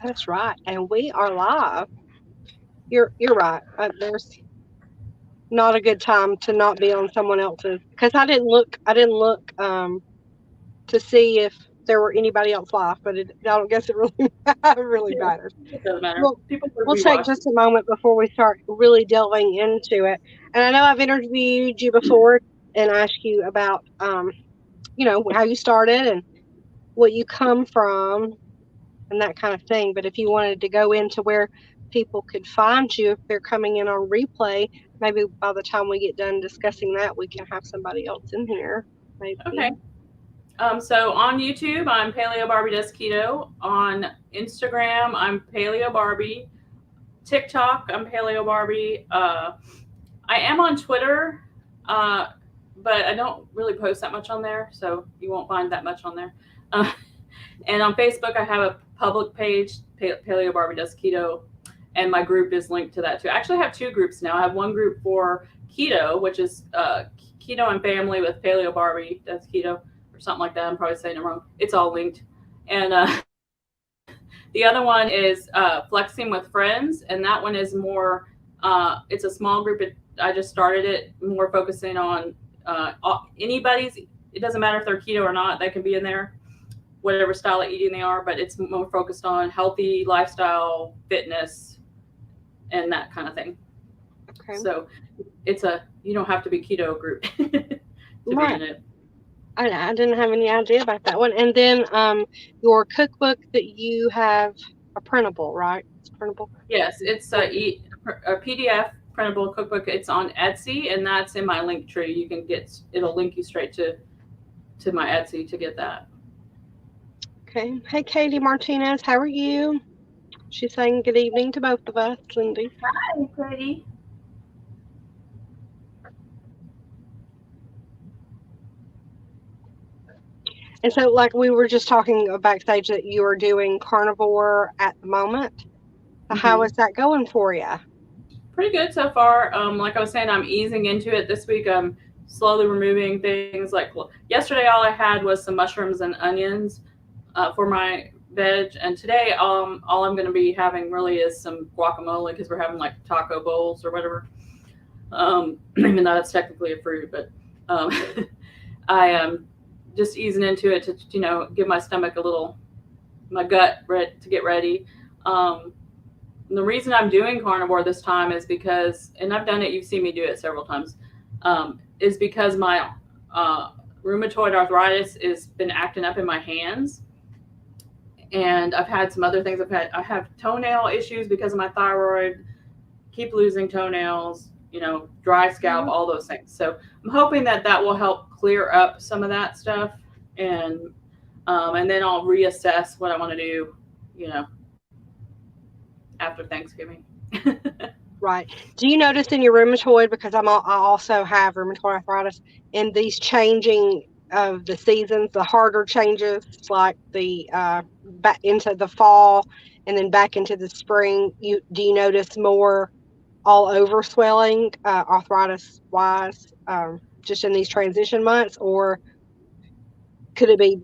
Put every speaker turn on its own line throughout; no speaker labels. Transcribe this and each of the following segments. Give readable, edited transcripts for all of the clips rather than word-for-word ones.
That's right. And we are live. You're right. There's not a good time to not be on someone else's because I didn't look to see if there were anybody else live, but I don't guess it really it really
Yeah,
matters.
it doesn't matter.
Well,
People would
we'll take
rewatch.
just a moment before we start really delving into it. And I know I've interviewed you before and asked you about how you started and what you come from and that kind of thing. But if you wanted to go into where people could find you if they're coming in on replay, maybe by the time we get done discussing that, we can have somebody else in here.
Okay.
Maybe.
So on YouTube, I'm Paleobarbie Does Keto. On Instagram, I'm Paleobarbie. TikTok, I'm Paleobarbie. I am on Twitter, uh, but I don't really post that much on there, so you won't find that much on there. Uh, and on Facebook, I have a public page, Paleobarbie Does Keto, and my group is linked to that too. I actually have two groups now. I have one group for keto, which is Keto and Family with Paleobarbie Does Keto, or something like that. I'm probably saying it wrong. It's all linked. And the other one is Flexing with Friends, and that one is more, it's a small group. I just started it more focusing on anybody's, it doesn't matter if they're keto or not, they can be in there, whatever style of eating they are, but it's more focused on healthy lifestyle, fitness, and that kind of thing.
Okay.
So you don't have to be keto group to be
Right.
in it.
I didn't have any idea about that one. And then your cookbook that you have a printable, right? It's printable.
Yes, it's
What?
a PDF printable cookbook. It's on Etsy, and that's in my link tree. You can it'll link you straight to my Etsy to get that.
Okay. Hey, Katie Martinez, how are you? She's saying good evening to both of us, Lindy.
Hi, pretty.
And so, like we were just talking backstage, that you are doing carnivore at the moment. So how
Hmm.
is that going for you?
Pretty good so far. Like I was saying, I'm easing into it this week. I'm slowly removing things. Like yesterday, all I had was some mushrooms and onions for my veg, and today, all I'm going to be having really is some guacamole because we're having like taco bowls or whatever. Even though that's technically a fruit, but um, I am just easing into it to give my stomach a little, my gut to get ready. Um, the reason I'm doing carnivore this time is because, and I've done it, you've seen me do it several times, is because my rheumatoid arthritis has been acting up in my hands. And I've had some other things. I have toenail issues because of my thyroid, keep losing toenails, dry scalp,
Mhm.
all those things. So I'm hoping that will help clear up some of that stuff. And, and then I'll reassess what I want to do, you know, after Thanksgiving.
Right. Do you notice in your rheumatoid, because I also have rheumatoid arthritis, in these changing of the seasons, the harder changes, like the back into the fall and then back into the spring, do you notice more all over swelling, arthritis wise, just in these transition months, or could it be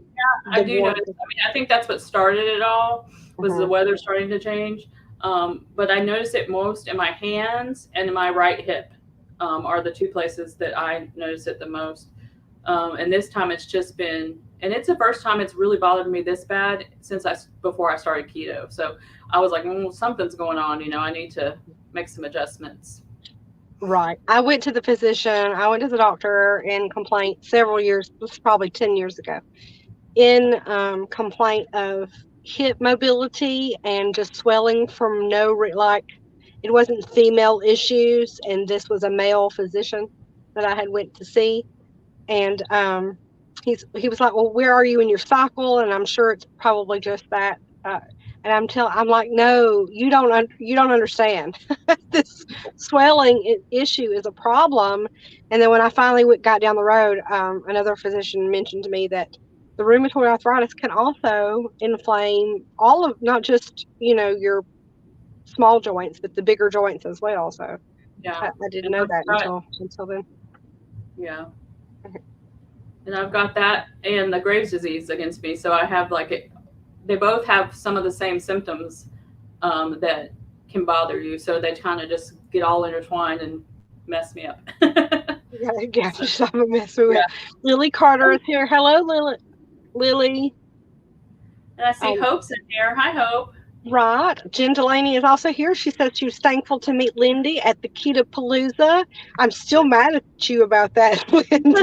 I
the
do
warmth?
notice. I mean, I think that's what started it all was the
Mhm.
weather starting to change. But I notice it most in my hands and in my right hip are the two places that I notice it the most. And this time it's just been, and it's the first time it's really bothered me this bad since before I started keto. So I was like, something's going on. I need to make some adjustments.
Right. I went to the physician. I went to the doctor in complaint several years. This is probably 10 years ago. In complaint of hip mobility and just swelling from like it wasn't female issues, and this was a male physician that I had went to see, and he was like, "Well, where are you in your cycle?" And I'm sure it's probably just that. Uh, and I'm like, "No, you don't understand. This swelling issue is a problem." And then when I finally got down the road, another physician mentioned to me that the rheumatoid arthritis can also inflame all of, not just your small joints, but the bigger joints as well. So
Yeah.
I didn't
And
know
I've
that
got,
until then.
yeah. And I've got that and the Graves disease against me. So I have like they both have some of the same symptoms that can bother you. So they kind of just get all intertwined and mess me up.
Yeah,
So,
just I'm messing with.
yeah.
Lily Carter is here. Hello, Lily. Lily.
And I see
Um,
Hope's in here. Hi, Hope.
right. Jen Delaney is also here. She said she was thankful to meet Lindy at the Keto Palooza. I'm still mad at you about that, Lindy.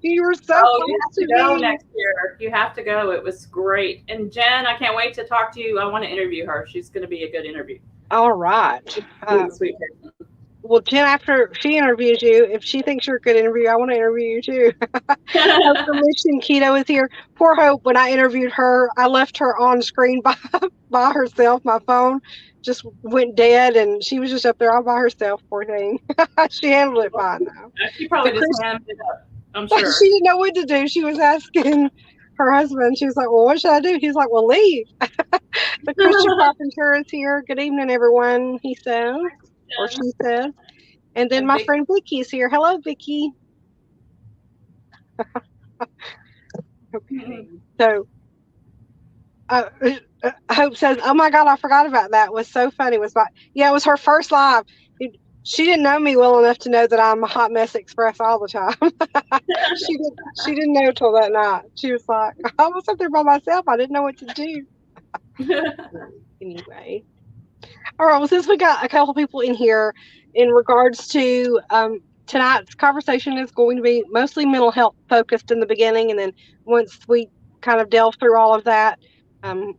You were so
Oh, you
close
have
to
to go
me.
next year. You have to go. It was great. And Jen, I can't wait to talk to you. I want to interview her. She's going to be a good interview.
All right.
Sweet, sweet person.
Well, Jen, after she interviews you, if she thinks you're a good interview, I want to interview you too. Hope from Mission Keto is here. Poor Hope, when I interviewed her, I left her on screen by herself. My phone just went dead and she was just up there all by herself, poor thing. She handled it fine though.
She
So
probably just
Chris,
hammed it up, I'm
she
sure.
didn't know what to do. She was asking her husband, she was like, well, what should I do? He's like, well, leave. So Christian Carpenter is here. Good evening, everyone, he says, or
Jen
she says. And then
and
my
Vicky.
friend Vicky is here. Hello, Vicky. Okay. So uh, Hope says, "Oh my God, I forgot about that. It was so funny. It was like, yeah, it was her first live. She didn't know me well enough to know that I'm a hot mess express all the time. She didn't know till that night. She was like, I was up there by myself. I didn't know what to do. Anyway, all right. Well, since we got a couple people in here, in regards to tonight's conversation is going to be mostly mental health focused in the beginning, and then once we kind of delve through all of that,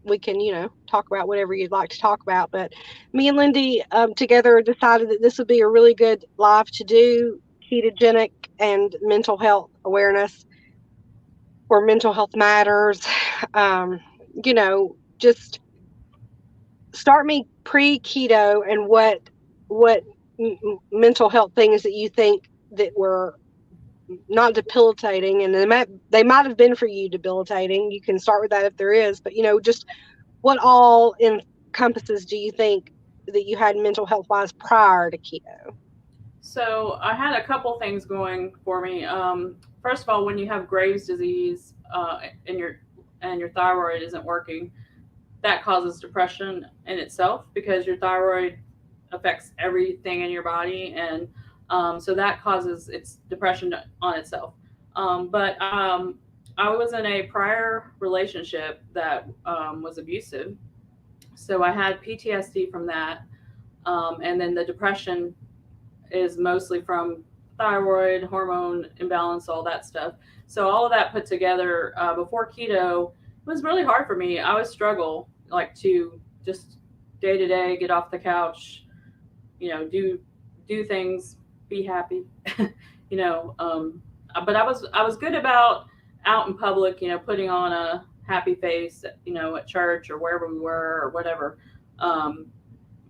we can talk about whatever you'd like to talk about. But me and Lindy together decided that this would be a really good live to do ketogenic and mental health awareness, or mental health matters. Um, just start me pre keto and what mental health things that you think that were not debilitating, and they might have been for you debilitating. You can start with that if there is, but just what all encompasses do you think that you had mental health wise prior to keto?
So I had a couple things going for me. First of all, when you have Graves' disease and your thyroid isn't working, that causes depression in itself because your thyroid affects everything in your body, and so that causes its depression on itself. But I was in a prior relationship that was abusive, so I had PTSD from that, and then the depression is mostly from thyroid hormone imbalance, all that stuff. So all of that put together before keto, it was really hard for me. I would struggle like to just day to day get off the couch, do things, be happy, you know. But I was good about out in public, putting on a happy face, at church or wherever we were or whatever. Um,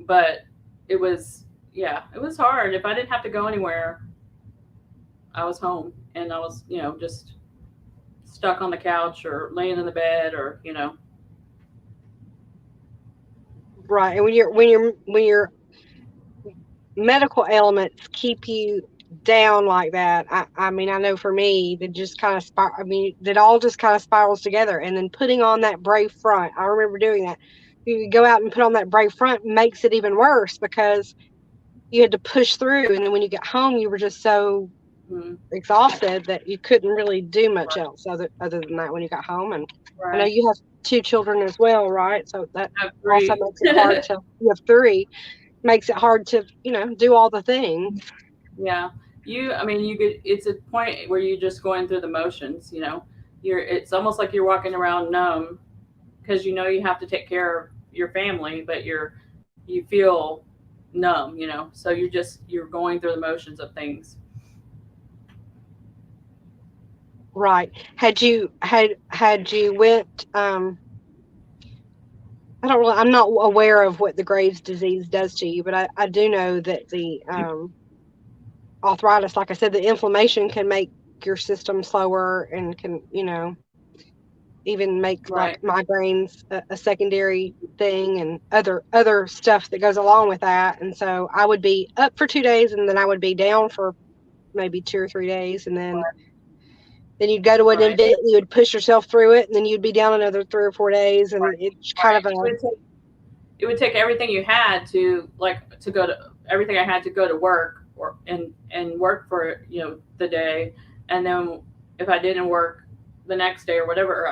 but it was yeah, it was hard. If I didn't have to go anywhere, I was home and I was, just stuck on the couch or laying in the bed or.
Right. And when your medical ailments keep you down like that, I mean, I know for me that just kind of I mean, that all just kind of spirals together, and then putting on that brave front. I remember doing that. You go out and put on that brave front makes it even worse because you had to push through, and then when you get home you were just so
Mm,
exhausted that you couldn't really do much else other than that when you got home. And I know
right.
you have two children as well, right? So that
I have
also
three.
makes it hard to, you have three, makes it hard to, do all the things.
Yeah. I mean, you get, it's a point where you're just going through the motions. It's almost like you're walking around numb because you have to take care of your family, but you feel numb. So you're going through the motions of things.
Right. Had you went, I'm not aware of what the Graves disease does to you, but I do know that the arthritis, like I said, the inflammation can make your system slower and can, even make like
Right.
migraines a secondary thing, and other stuff that goes along with that. And so I would be up for 2 days and then I would be down for maybe 2 or 3 days, and then Then you'd go to an
Right.
event, you would push yourself through it, and then you'd be down another 3 or 4 days, and it's kind of
Right.
a
It would take everything you had to go to everything I had to go to work or and work for the day, and then if I didn't work the next day or whatever,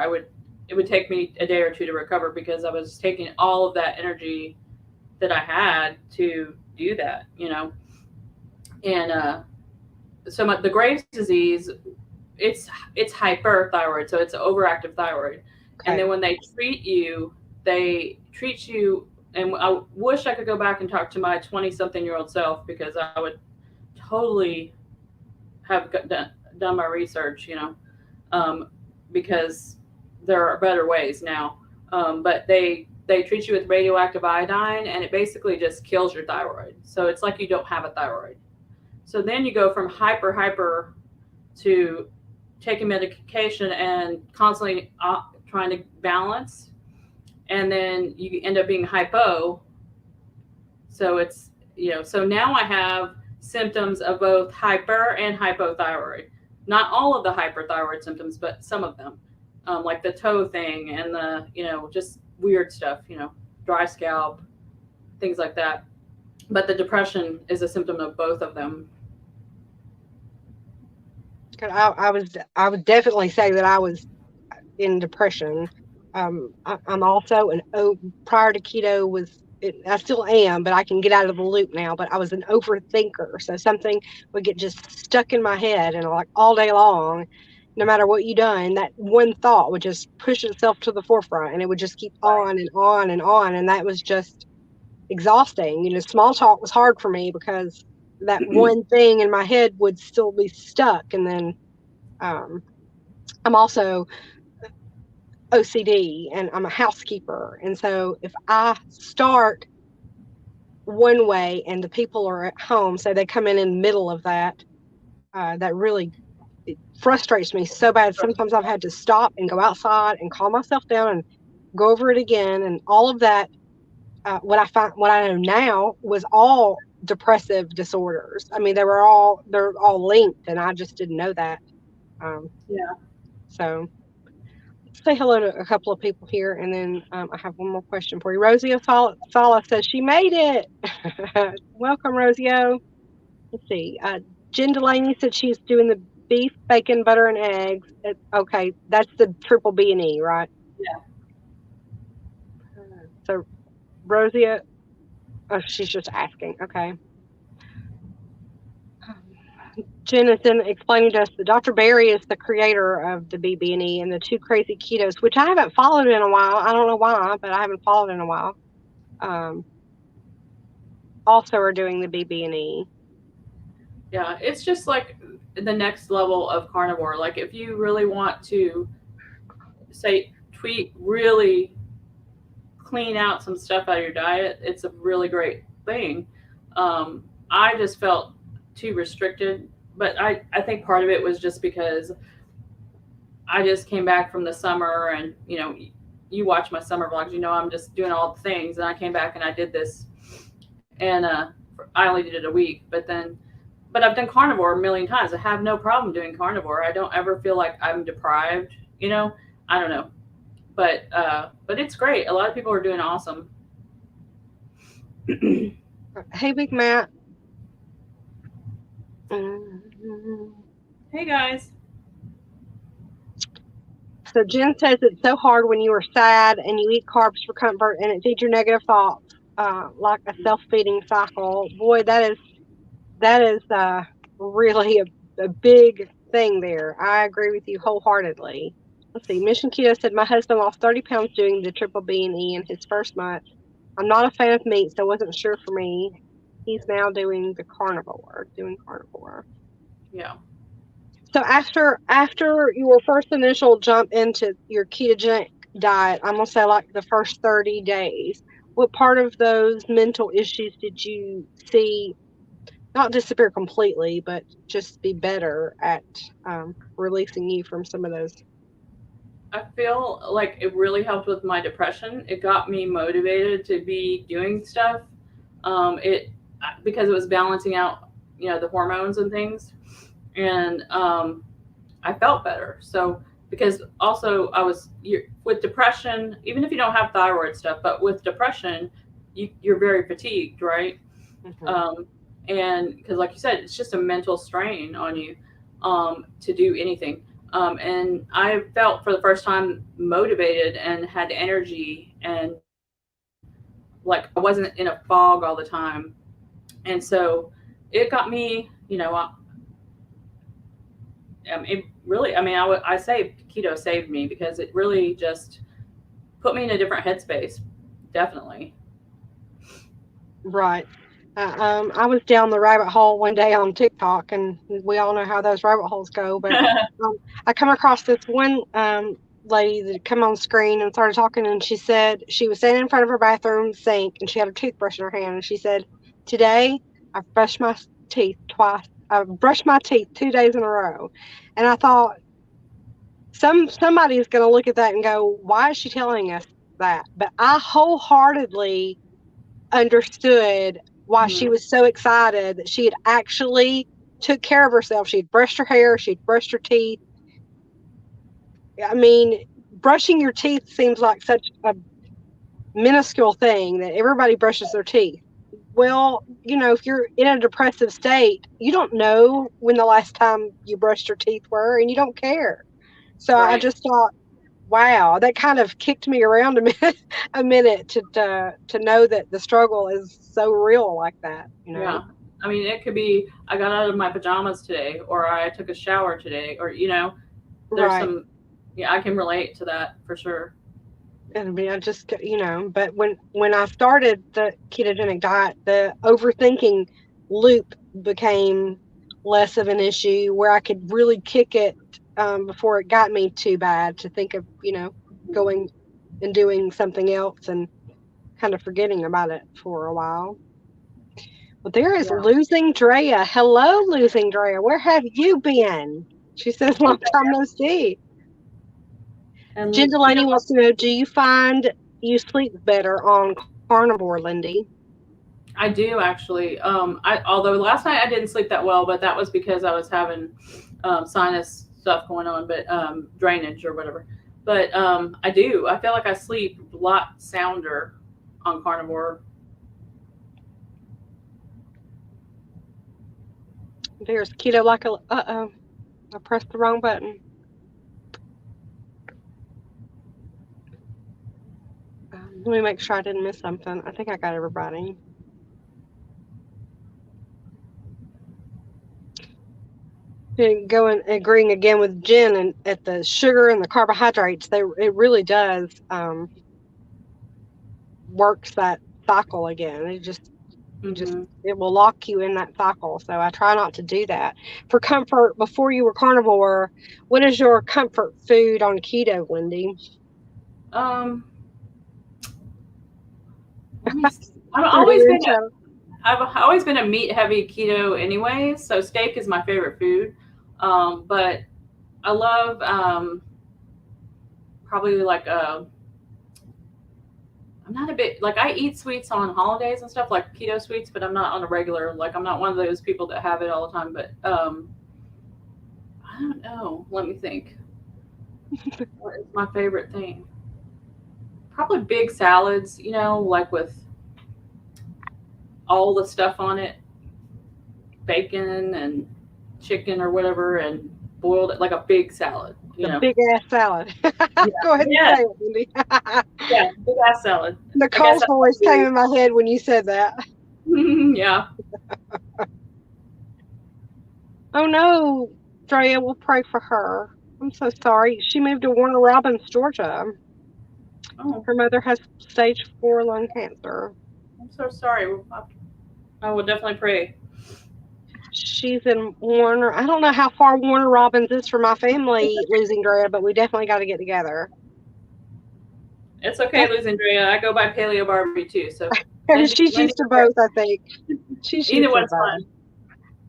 it would take me a day or two to recover because I was taking all of that energy that I had to do that, and the Graves' disease, it's hyperthyroid, so it's overactive thyroid, and
okay.
then when they treat you, and I wish I could go back and talk to my 20-something-year-old self because I would totally have done my research, um, because there are better ways now. But they treat you with radioactive iodine, and it basically just kills your thyroid. So it's like you don't have a thyroid. So then you go from hyper to taking medication and constantly trying to balance, and then you end up being hypo. So so now I have symptoms of both hyper and hypothyroid. Not all of the hyperthyroid symptoms, but some of them, like the toe thing and the just weird stuff, dry scalp, things like that. But the depression is a symptom of both of them.
I would definitely say that I was in depression. I'm also prior to keto I still am, but I can get out of the loop now. But I was an overthinker, so something would get just stuck in my head, and like all day long, no matter what you done, that one thought would just push itself to the forefront, and it would just keep on and on and on, and that was just exhausting. Small talk was hard for me because that one thing in my head would still be stuck, and then um, I'm also OCD and I'm a housekeeper. And so if I start one way and the people are at home, so they come in the middle of that, that really it frustrates me so bad. Sometimes I've had to stop and go outside and calm myself down and go over it again. And all of that, what I know now was all depressive disorders. I mean, they're all linked, and I just didn't know that. Um,
Yeah.
so say hello to a couple of people here, and then I have one more question for you. Rosio Sala says she made it. Welcome, Rosio. Let's see. Jen Delaney said she's doing the beef, bacon, butter, and eggs. Okay, that's the triple B and E, right?
Yeah.
So Rosio, oh, she's just asking. Okay. Jen is then explaining to us that Dr. Barry is the creator of the BB&E and the Two Crazy Ketos, which I haven't followed in a while. I don't know why, but I haven't followed in a while. Um, also are doing the BB&E.
Yeah, it's just like the next level of carnivore. Like if you really want to say tweet really clean out some stuff out of your diet, it's a really great thing. I just felt too restricted, but I think part of it was just because I just came back from the summer, and you watch my summer vlogs, I'm just doing all the things, and I came back and I did this, and I only did it a week, but I've done carnivore a million times. I have no problem doing carnivore. I don't ever feel like I'm deprived. I don't know, but it's great. A lot of people are doing awesome.
Hey, Big Matt.
Hey guys.
So Jen says it's so hard when you are sad and you eat carbs for comfort and it feeds your negative thoughts, like a self-feeding cycle. Boy, that is really a big thing there. I agree with you wholeheartedly. Let's see. Mission Keto said my husband lost 30 pounds doing the triple B and E in his first month. I'm not a fan of meat, so it wasn't sure for me. He's now doing carnivore.
Yeah.
So after your first initial jump into your ketogenic diet, I'm gonna say like the first 30 days, what part of those mental issues did you see not disappear completely, but just be better at releasing you from some of those?
I feel like it really helped with my depression. It got me motivated to be doing stuff. It because it was balancing out, the hormones and things, and I felt better. So because also with depression, even if you don't have thyroid stuff, but with depression, you're very fatigued, right?
Mhm.
Um, and because, like you said, it's just a mental strain on you to do anything. And I felt for the first time motivated and had energy, and like I wasn't in a fog all the time. And so it got me, it really, I mean, I say keto saved me because it really just put me in a different headspace. Definitely.
Right. I was down the rabbit hole one day on TikTok, and we all know how those rabbit holes go. But um, I come across this one lady that come on screen and started talking, and she said she was standing in front of her bathroom sink, and she had a toothbrush in her hand, and she said, "Today I've brushed my teeth twice. I've brushed my teeth 2 days in a row," and I thought somebody is going to look at that and go, "Why is she telling us that?" But I wholeheartedly understood why she
Mhm.
was so excited that she had actually took care of herself. She'd brushed her hair, she'd brushed her teeth. I mean, brushing your teeth seems like such a minuscule thing that everybody brushes their teeth. Well, if you're in a depressive state, you don't know when the last time you brushed your teeth were, and you don't care. So I
Right.
just thought, wow, that kind of kicked me around a minute, a minute to know that the struggle is so real like that.
Yeah. I mean, it could be I got out of my pajamas today, or I took a shower today, or, there's
Right.
some, yeah, I can relate to that for sure.
And I mean, I just, but when I started the ketogenic diet, the overthinking loop became less of an issue where I could really kick it before it got me too bad to think of, going and doing something else and kind of forgetting about it for a while. Well, there is
Yeah.
Losing Drea. Hello, Losing Drea. Where have you been? She says, long time no see.
And,
Jen Delaney wants to know, do you find you sleep better on carnivore, Lindy?
I do actually. Although last night I didn't sleep that well, but that was because I was having sinus stuff going on, but drainage or whatever. But I do. I feel like I sleep a lot sounder on carnivore.
There's keto like a, uh-oh, I pressed the wrong button. Let me make sure I didn't miss something. I think I got everybody. And going agreeing again with Jen and at the sugar and the carbohydrates, it really does works that cycle again.
Hmm.
It will lock you in that cycle. So I try not to do that. For comfort, before you were carnivore, what is your comfort food on keto, Lindy?
Um, let me.
Threw you into
I've always been a meat heavy keto anyway, so steak is my favorite food. But I love probably like I'm not a bit like I eat sweets on holidays and stuff like keto sweets, but I'm not on a regular like I'm not one of those people that have it all the time. But I don't know. Let me think. What is my favorite thing? Probably big salads. Like with all the stuff on it, bacon and chicken or whatever, and boiled it like a big salad.
the big ass salad.
Yeah.
Go ahead and
Yeah.
say it, Lindy.
Yeah. Big ass salad. I guess
Nicole's
that's what
voice came
you.
in my head when you said that.
Yeah.
Oh no, Drea, we'll pray for her. I'm so sorry. She moved to Warner Robins, Georgia.
Oh,
Her mother has stage 4 lung cancer.
I'm so sorry. I will definitely pray.
She's in Warner. I don't know how far Warner Robins is for my family, losing Drea, but we definitely got to get together.
It's okay, losing Drea. I go by Paleo Barbie too. So
She's
Lindy,
used to both, I think. She's
either
used to
one's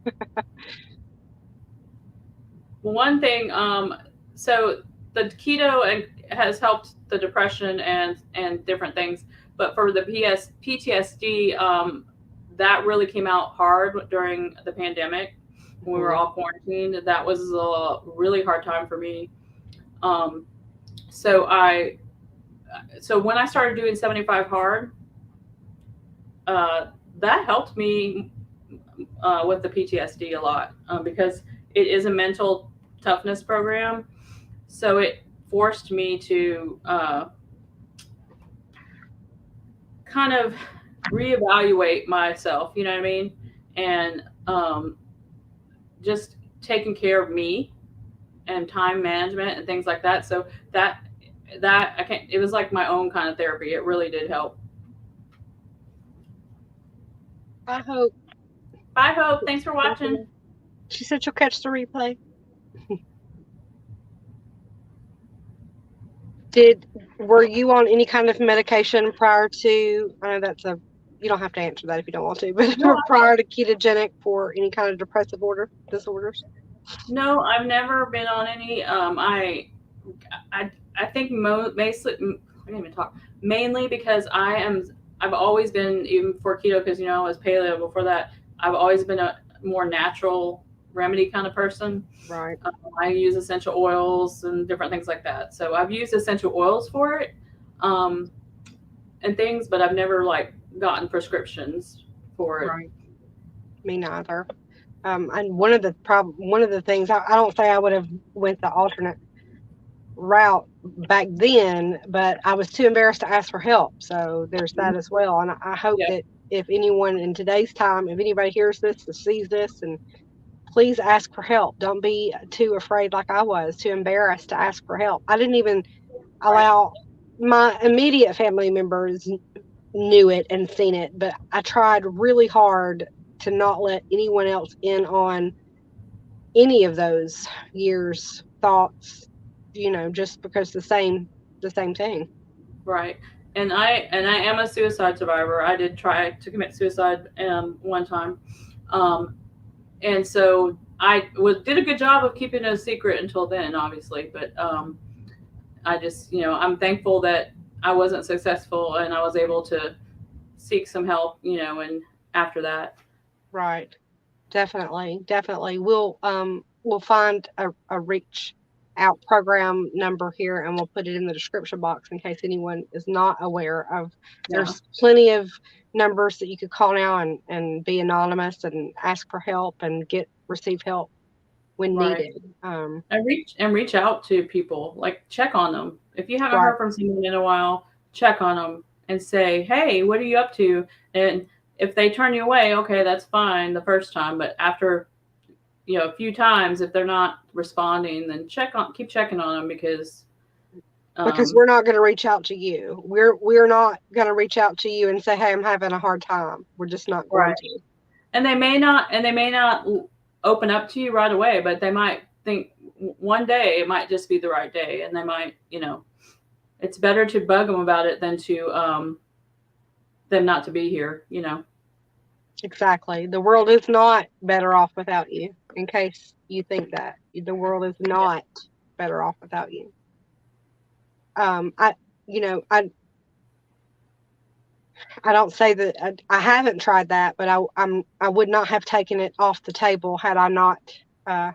both.
fun. One thing, so the keto has helped the depression and different things, but for the PTSD, that really came out hard during the pandemic. when we were all quarantined. That was a really hard time for me. Um, so I so when I started doing 75 hard, uh, that helped me with the PTSD a lot, because it is a mental toughness program. So it forced me to kind of reevaluate myself, you know what I mean? And just taking care of me and time management and things like that. So that I can't, it was like my own kind of therapy. It really did help.
I hope.
Bye, Hope. Thanks for watching.
She said she'll catch the replay. Were you on any kind of medication prior to? I know that's a. You don't have to answer that if you don't want to, but
No,
prior to ketogenic for any kind of depressive disorders.
no, I've never been on any. I think mostly I can't even talk. Mainly because I've always been, even for keto, because I was paleo before that. I've always been a more natural remedy kind of person.
Right.
I use essential oils and different things like that. So I've used essential oils for it, and things, but I've never like gotten prescriptions for it.
Right. Me neither. And one of the things I don't say I would have went the alternate route back then, but I was too embarrassed to ask for help. So there's that as well. And I hope
Yeah.
that if anyone in today's time, if anybody hears this or sees this, and please ask for help. Don't be too afraid like I was, too embarrassed to ask for help. I didn't even
Right.
allow my immediate family members knew it and seen it, but I tried really hard to not let anyone else in on any of those years' thoughts, just because the same thing.
Right. And I am a suicide survivor. I did try to commit suicide one time. Um, and so I did a good job of keeping it a secret until then, obviously. But I just, I'm thankful that I wasn't successful and I was able to seek some help, and after that.
Right. Definitely, definitely. We'll find a reach out program number here and we'll put it in the description box in case anyone is not aware of.
Yeah.
There's plenty of numbers that you could call now and be anonymous and ask for help and receive help when
Right.
needed.
And reach out to people, like check on them. If you haven't
Right.
heard from someone in a while, check on them and say, "Hey, what are you up to?" And if they turn you away, okay, that's fine the first time, but after a few times, if they're not responding, then keep checking on them because
Because
um,
we're not going to reach out to you. We're not going to reach out to you and say, "Hey, I'm having a hard time." We're just not going
right.
to.
And they may not open up to you right away, but they might think one day it might just be the right day, and they might, it's better to bug them about it than to them not to be here.
Exactly. The world is not better off without you. In case you think that the world is not better off without you. I, you know, I don't say that I haven't tried that, but I would not have taken it off the table had I not uh,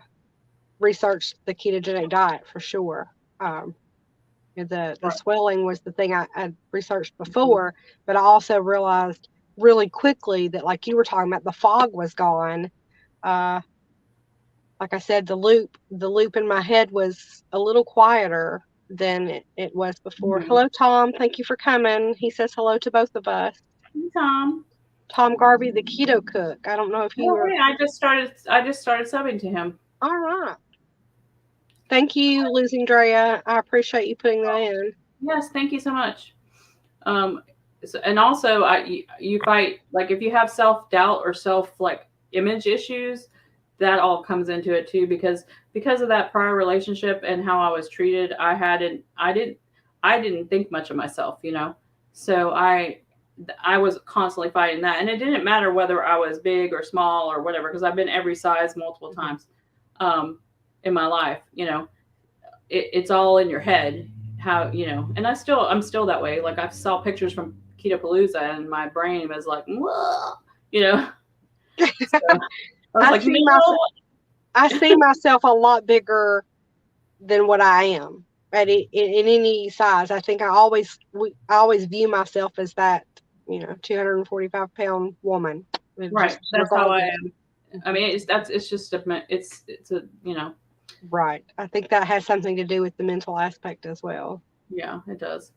researched the ketogenic diet for sure. The
Right.
swelling was the thing I researched before, but I also realized really quickly that, like you were talking about, the fog was gone. Uh, like I said, the loop in my head was a little quieter than it was before.
Mhm.
Hello, Tom. Thank you for coming. He says hello to both of us.
Hey, Tom.
Tom Garvey, the keto cook. I don't know if you
Oh,
were.
hey, I just started subbing to him.
All right. Thank you, Losing Drea. I appreciate you putting that in.
Yes, thank you so much. And also, you fight, like, if you have self doubt or self, like, image issues, that all comes into it too, because of that prior relationship and how I was treated. I didn't think much of myself. So I was constantly fighting that, and it didn't matter whether I was big or small or whatever, because I've been every size multiple times in my life. It's all in your head, and I'm still that way. Like, I saw pictures from Ketopalooza and my brain was like, whoa, you know. So I was
I
like,
see my
no.
I see myself a lot bigger than what I am in any size. I think I always view myself as that, 245-pound woman.
Right.
Just
That's how I
regardless.
am. I mean, it's just it's a
Right. I think that has something to do with the mental aspect as well.
yeah, it does.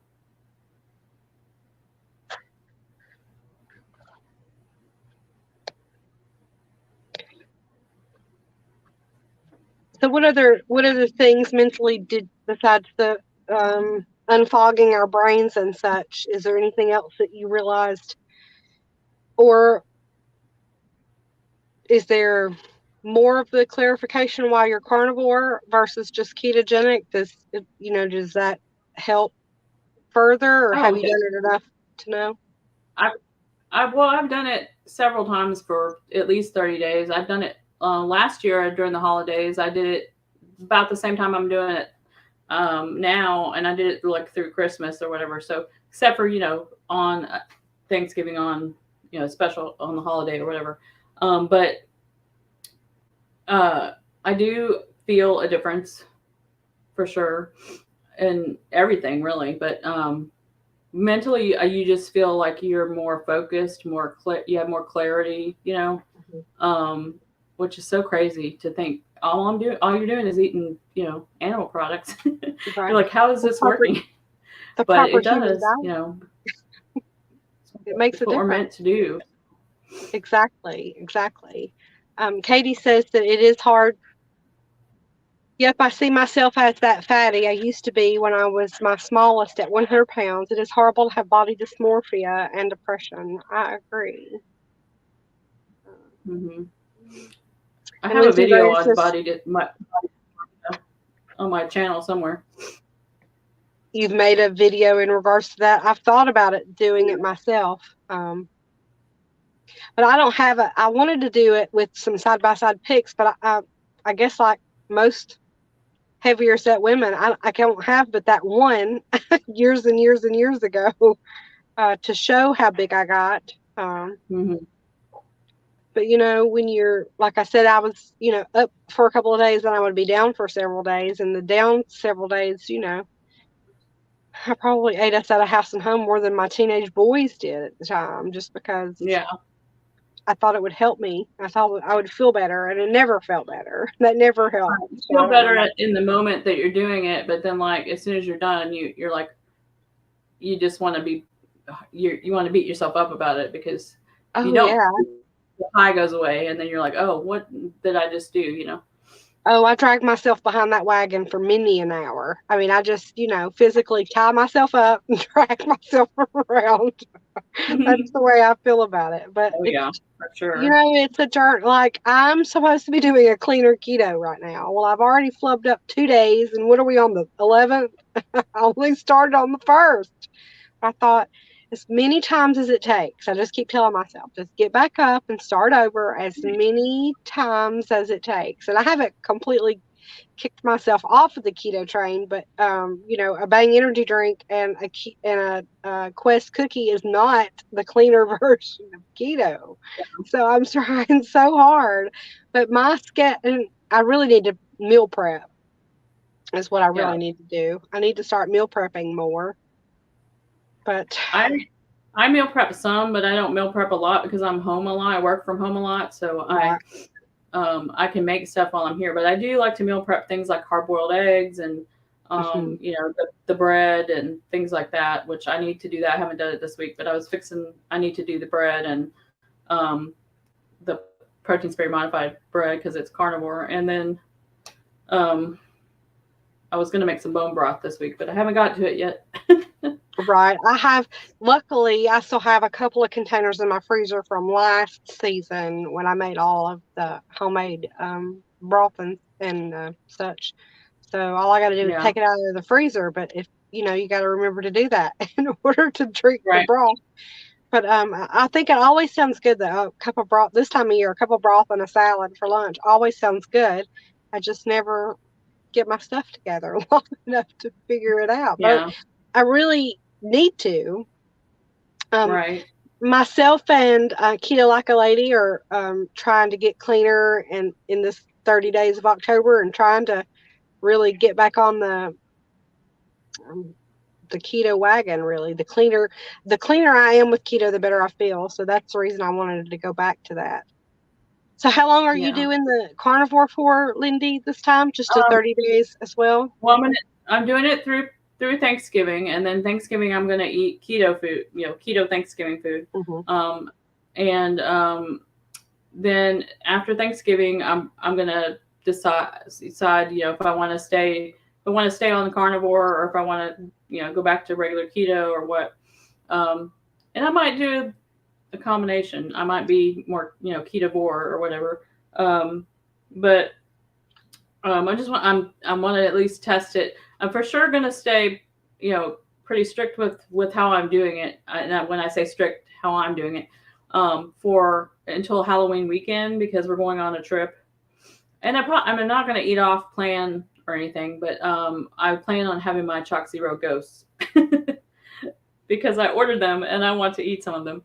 So what other things mentally did besides the unfogging our brains and such? Is there anything else that you realized, or is there more of the clarification why you're carnivore versus just ketogenic? Does that help further, or
Oh
have you
yeah.
done it enough to know?
I I've done it several times for at least 30 days. I've done it last year during the holidays. I did it about the same time I'm doing it now, and I did it like through Christmas or whatever. So except for on Thanksgiving, on special on the holiday or whatever. But uh, I do feel a difference for sure in everything really, but mentally you just feel like you're more focused, you have more clarity,
Mhm.
um, which is so crazy to think all you're doing is eating, animal products.
Right.
You're like, how is
The
this
proper
working?
the
But
proper
it
human
does,
diet. It
it's
makes a
what we're
difference.
meant to do.
Exactly. Exactly. Katie says that it is hard. Yep, I see myself as that fatty I used to be when I was my smallest at 100 pounds. It is horrible to have body dysmorphia and depression. I agree.
Hmm. I
And
have a
Lindsay
video
Rose
on
says,
my channel somewhere.
you've made a video in regards to that. I've thought about doing it myself. But I don't have I wanted to do it with some side by side pics, but I guess like most heavier set women, I don't have but that one years and years and years ago to show how big I got. Um,
Hmm.
but when you're, like I said, I was, up for a couple of days and I would be down for several days. And the down several days, I probably ate us out of house and home more than my teenage boys did at the time, just because
Yeah.
I thought it would help me. I thought I would feel better, and it never felt better. That never helped.
You
So I
feel
don't
better
know.
in the moment that you're doing it, but then like as soon as you're done, you're like you just want to be you want to beat yourself up about it because you
Oh
don't
yeah.
the high goes away and then you're like, oh, what did I just do?
Oh, I dragged myself behind that wagon for many an hour. I mean, I just, physically tie myself up and drag myself around. That's the way I feel about it. But
Oh
it's,
yeah, for sure.
it's a journey. Like, I'm supposed to be doing a cleaner keto right now. Well, I've already flubbed up 2 days, and what are we on, the 11th? I only started on the 1st. I thought, as many times as it takes, I just keep telling myself, just get back up and start over as many times as it takes. And I haven't completely kicked myself off of the keto train, but a Bang energy drink and a Quest cookie is not the cleaner version of keto. So I'm trying so hard, but and I really need to meal prep. Is what I
Yeah.
really need to do. I need to start meal prepping more. But
I meal prep some, but I don't meal prep a lot because I'm home a lot. I work from home a lot, so
right.
I can make stuff while I'm here. But I do like to meal prep things like hard boiled eggs and
Hmm.
the bread and things like that. Which I need to do that. I haven't done it this week, but I need to do the bread and um, the protein spray modified bread because it's carnivore. And then um, I was going to make some bone broth this week, but I haven't got to it yet.
Right. Luckily, I still have a couple of containers in my freezer from last season when I made all of the homemade broth and such. So all I got to do is
Yeah.
take it out of the freezer. But if you got to remember to do that in order to drink the
Right.
broth. But I think it always sounds good though. A cup of broth this time of year, a cup of broth and a salad for lunch always sounds good. I just never get my stuff together long enough to figure it out. But
Yeah.
I really need to. Um,
Right.
Myself and Keto Like a Lady are trying to get cleaner and in this 30 days of October and trying to really get back on um, the keto wagon. Really, the cleaner I am with keto, the better I feel. So that's the reason I wanted to go back to that. So how long are you
Yeah.
doing the carnivore for, Lindy, this time? Just to
Um,
30 days as well?
well, I'm doing it through Thanksgiving, and then Thanksgiving I'm gonna eat keto food. Keto Thanksgiving food.
Hmm.
Um, and then after Thanksgiving, I'm gonna decide if I want to stay on the carnivore, or if I want to go back to regular keto or what. Um, and I might do a combination. I might be more ketovore or whatever. But I want to at least test it. I'm for sure gonna stay pretty strict with how I'm doing it. And when I say strict, how I'm doing it, for until Halloween weekend, because we're going on a trip. And I'm not going to eat off plan or anything, but I plan on having my Chalk Zero ghosts because I ordered them and I want to eat some of them.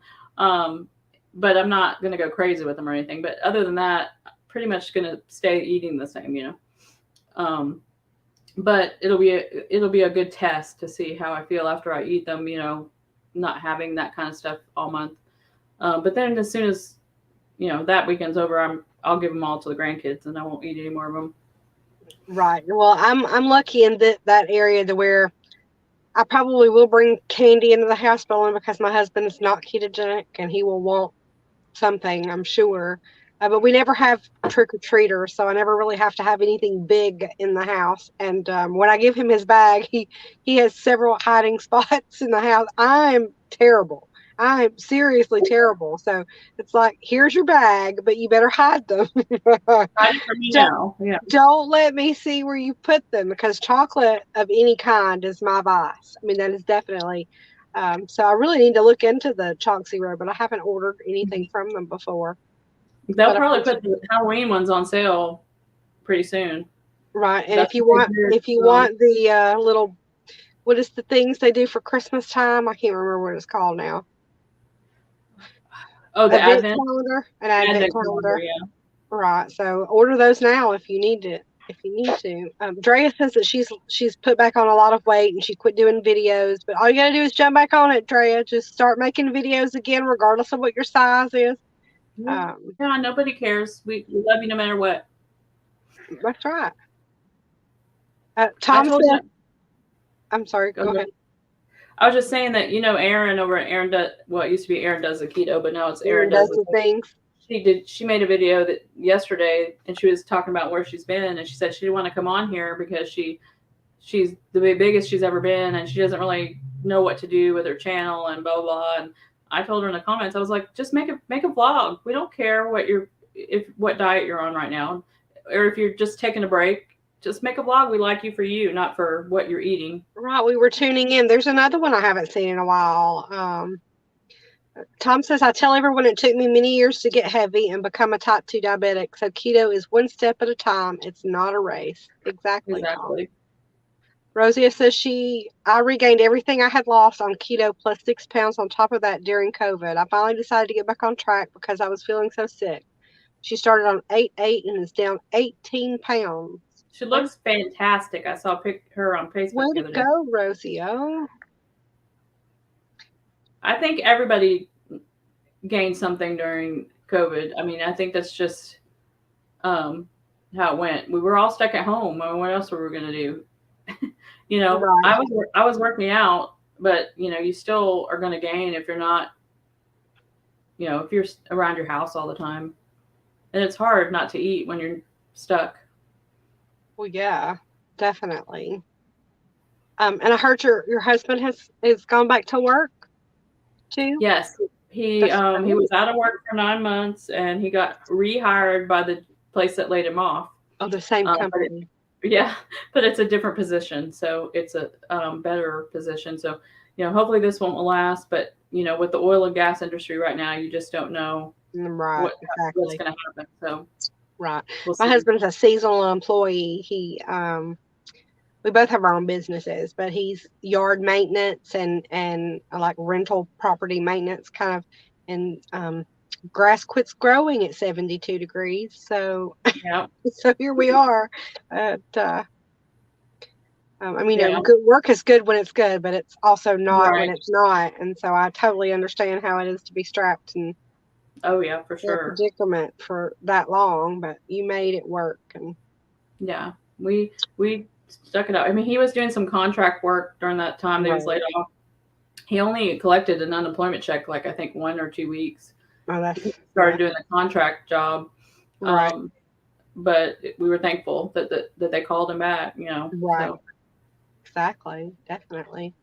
But I'm not going to go crazy with them or anything. But other than that, pretty much going to stay eating the same. Um, but it'll be a good test to see how I feel after I eat them. Not having that kind of stuff all month. But then as soon as that weekend's over, I'll give them all to the grandkids, and I won't eat any more of them.
Right. Well, I'm lucky in that area to where I probably will bring candy into the house, but only because my husband is not ketogenic and he will want something, I'm sure. But we never have trick or treaters, so I never really have to have anything big in the house. And when I give him his bag, he has several hiding spots in the house. I'm terrible. I'm seriously terrible. So it's like, here's your bag, but you better hide them.
Hide it for me
don't,
now. Yeah.
don't let me see where you put them, because chocolate of any kind is my vice. I mean, that is definitely. So I really need to look into the Chalk Zero, but I haven't ordered anything from them before.
They'll
But I
probably
appreciate
put the Halloween ones on sale pretty soon.
right. And
That's
if you
what
want,
they do.
if you want the little, what is the things they do for Christmas time? I can't remember what it's called now.
Oh, the
Advent
Advent
calendar, an advent
calendar.
calendar.
Yeah.
Right. So order those now if you need it. If you need to. Drea says that she's put back on a lot of weight and she quit doing videos. But all you gotta do is jump back on it, Drea. Just start making videos again, regardless of what your size is.
Yeah. Nobody cares. We love you no matter what.
That's right.
I
Tom
told
said,
you.
I'm sorry. Go ahead.
I was just saying that Aaron over at Aaron does, well, it used to be Aaron Does the Keto, but now it's Aaron
Aaron
Does
does
the
the things.
She made a video that yesterday, and she was talking about where she's been, and she said she didn't want to come on here because she's the biggest she's ever been, and she doesn't really know what to do with her channel and blah blah. And I told her in the comments, I was like, just make a vlog. We don't care what diet you're on right now, or if you're just taking a break. Just make a vlog. We like you for you, not for what you're eating.
Right. We were tuning in. There's another one I haven't seen in a while. Tom says, I tell everyone it took me many years to get heavy and become a type 2 diabetic. So keto is one step at a time. It's not a race. Exactly, Tom.
Exactly.
Rosia says I regained everything I had lost on keto plus 6 pounds on top of that during COVID. I finally decided to get back on track because I was feeling so sick. She started on 8.8 and is down 18 pounds.
She looks fantastic. I saw her on Facebook
Way
the
to
other day.
go, Rosie.
I think everybody gained something during COVID. I mean, I think that's just how it went. We were all stuck at home. I mean, what else were we going to do?
Right.
I was working out, but you still are going to gain if you're not, if you're around your house all the time. And it's hard not to eat when you're stuck.
Well, yeah, definitely. And I heard your husband has gone back to work too.
Yes, he
That's
he
great.
was out of work for 9 months, and he got rehired by the place that laid him off.
Oh, the same company.
Yeah, but it's a different position, so it's a better position. So hopefully this won't last. But with the oil and gas industry right now, you just don't know
Right,
what's
exactly.
going to happen. So
Right.
we'll
My
see.
husband's a seasonal employee. We both have our own businesses, but he's yard maintenance and like rental property maintenance kind of, and grass quits growing at 72 degrees. So,
Yeah.
so here we are. At, I mean,
Yeah.
good work is good when it's good, but it's also not when
Right.
it's not. And so I totally understand how it is to be strapped in
Oh yeah, for
that
sure.
predicament for that long, but you made it work. And
Yeah. We stuck it out. I mean, he was doing some contract work during that time that he was
right.
laid off. He only collected an unemployment check like I think 1 or 2 weeks.
Oh, that's
He
yeah.
started doing the contract job.
Right.
Um, but we were thankful that they called him back,
Right.
So
Exactly. Definitely.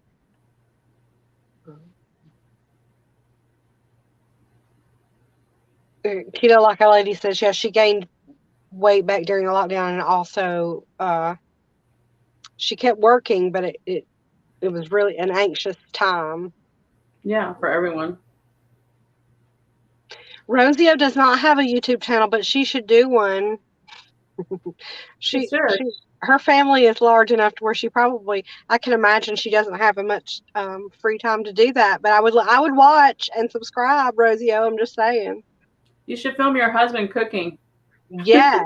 Like our lady says, yeah, she gained weight back during the lockdown, and also she kept working, but it was really an anxious time.
yeah, for everyone.
Rosio does not have a YouTube channel, but she should do one.
She should.
She her family is large enough to where she probably, I can imagine she doesn't have a much free time to do that. But I would watch and subscribe, Rosio. I'm just saying.
You should film your husband cooking.
Yes,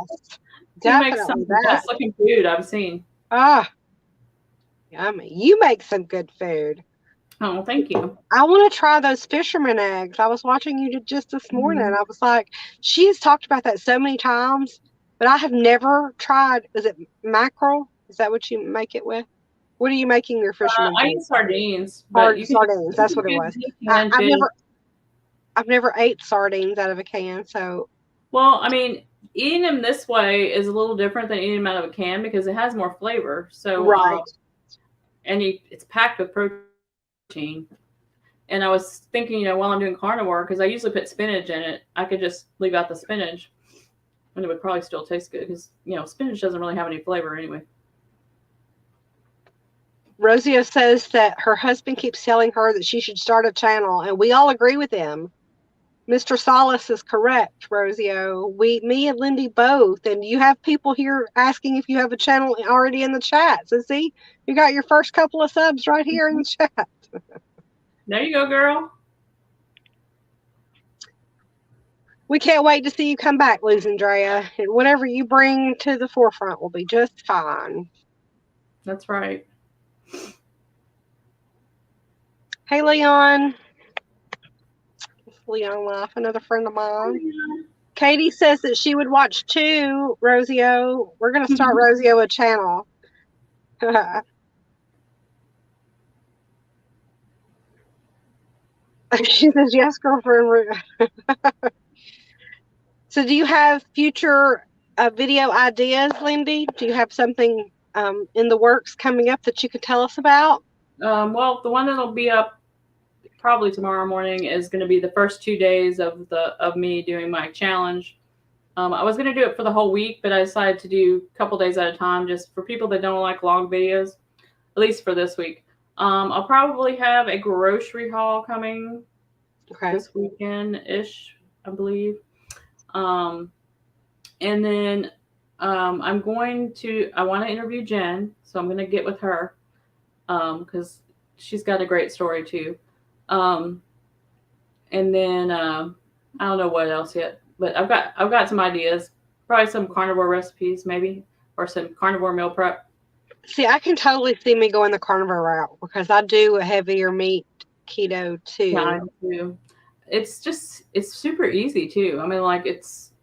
He makes some
definitely
of the
that.
best looking food I've seen.
Ah, yummy. You make some good food.
Oh, thank you.
I want to try those fisherman eggs. I was watching you just this morning.
Mhm.
I was like, she has talked about that so many times, but I have never tried. Is it mackerel? Is that what you make it with? What are you making your fisherman's
I
eggs?
use sardines, but
Hard sardines.
you
That's
can
what it
use
was.
any
I,
canned fish.
I've never ate sardines out of a can. So
Well, I mean, eating them this way is a little different than eating them out of a can because it has more flavor. So,
right,
and it's packed with protein. And I was thinking, while I'm doing carnivore, because I usually put spinach in it, I could just leave out the spinach, and it would probably still taste good because spinach doesn't really have any flavor anyway.
Rosio says that her husband keeps telling her that she should start a channel, and we all agree with him. Mr. Solis is correct, Rosio. Me and Lindy both. And you have people here asking if you have a channel already in the chat. So see, you got your first couple of subs right here in the chat.
There you go, girl.
We can't wait to see you come back, Luzandrea. And whatever you bring to the forefront will be just fine.
That's right.
Hey, Leon. Leon Life, another friend of mine. Katie says that she would watch too, Rosio. We're going to start Rosio a channel. She says, yes, girlfriend. So do you have future video ideas, Lindy? Do you have something in the works coming up that you could tell us about?
Well, the one that'll be up probably tomorrow morning is going to be the first 2 days of me doing my challenge. I was going to do it for the whole week, but I decided to do a couple days at a time just for people that don't like long videos, at least for this week. I'll probably have a grocery haul coming this weekend-ish, I believe. And then I want to interview Jen, so I'm going to get with her because she's got a great story too. And then I don't know what else yet, but I've got some ideas. Probably some carnivore recipes, maybe, or some carnivore meal prep.
See, I can totally see me going the carnivore route because I do a heavier meat keto too.
Yeah, I do. It's super easy too. I mean, like it's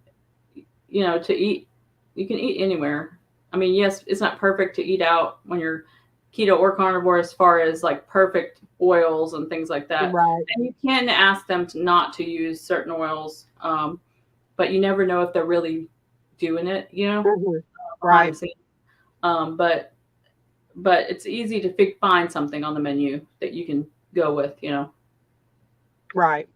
to eat. You can eat anywhere. I mean, yes, it's not perfect to eat out when you're keto or carnivore as far as like perfect oils and things like that.
Right.
And you can ask them not to use certain oils, but you never know if they're really doing it,
Mm-hmm.
behind
Right.
the scenes. But it's easy to find something on the menu that you can go with,
Right.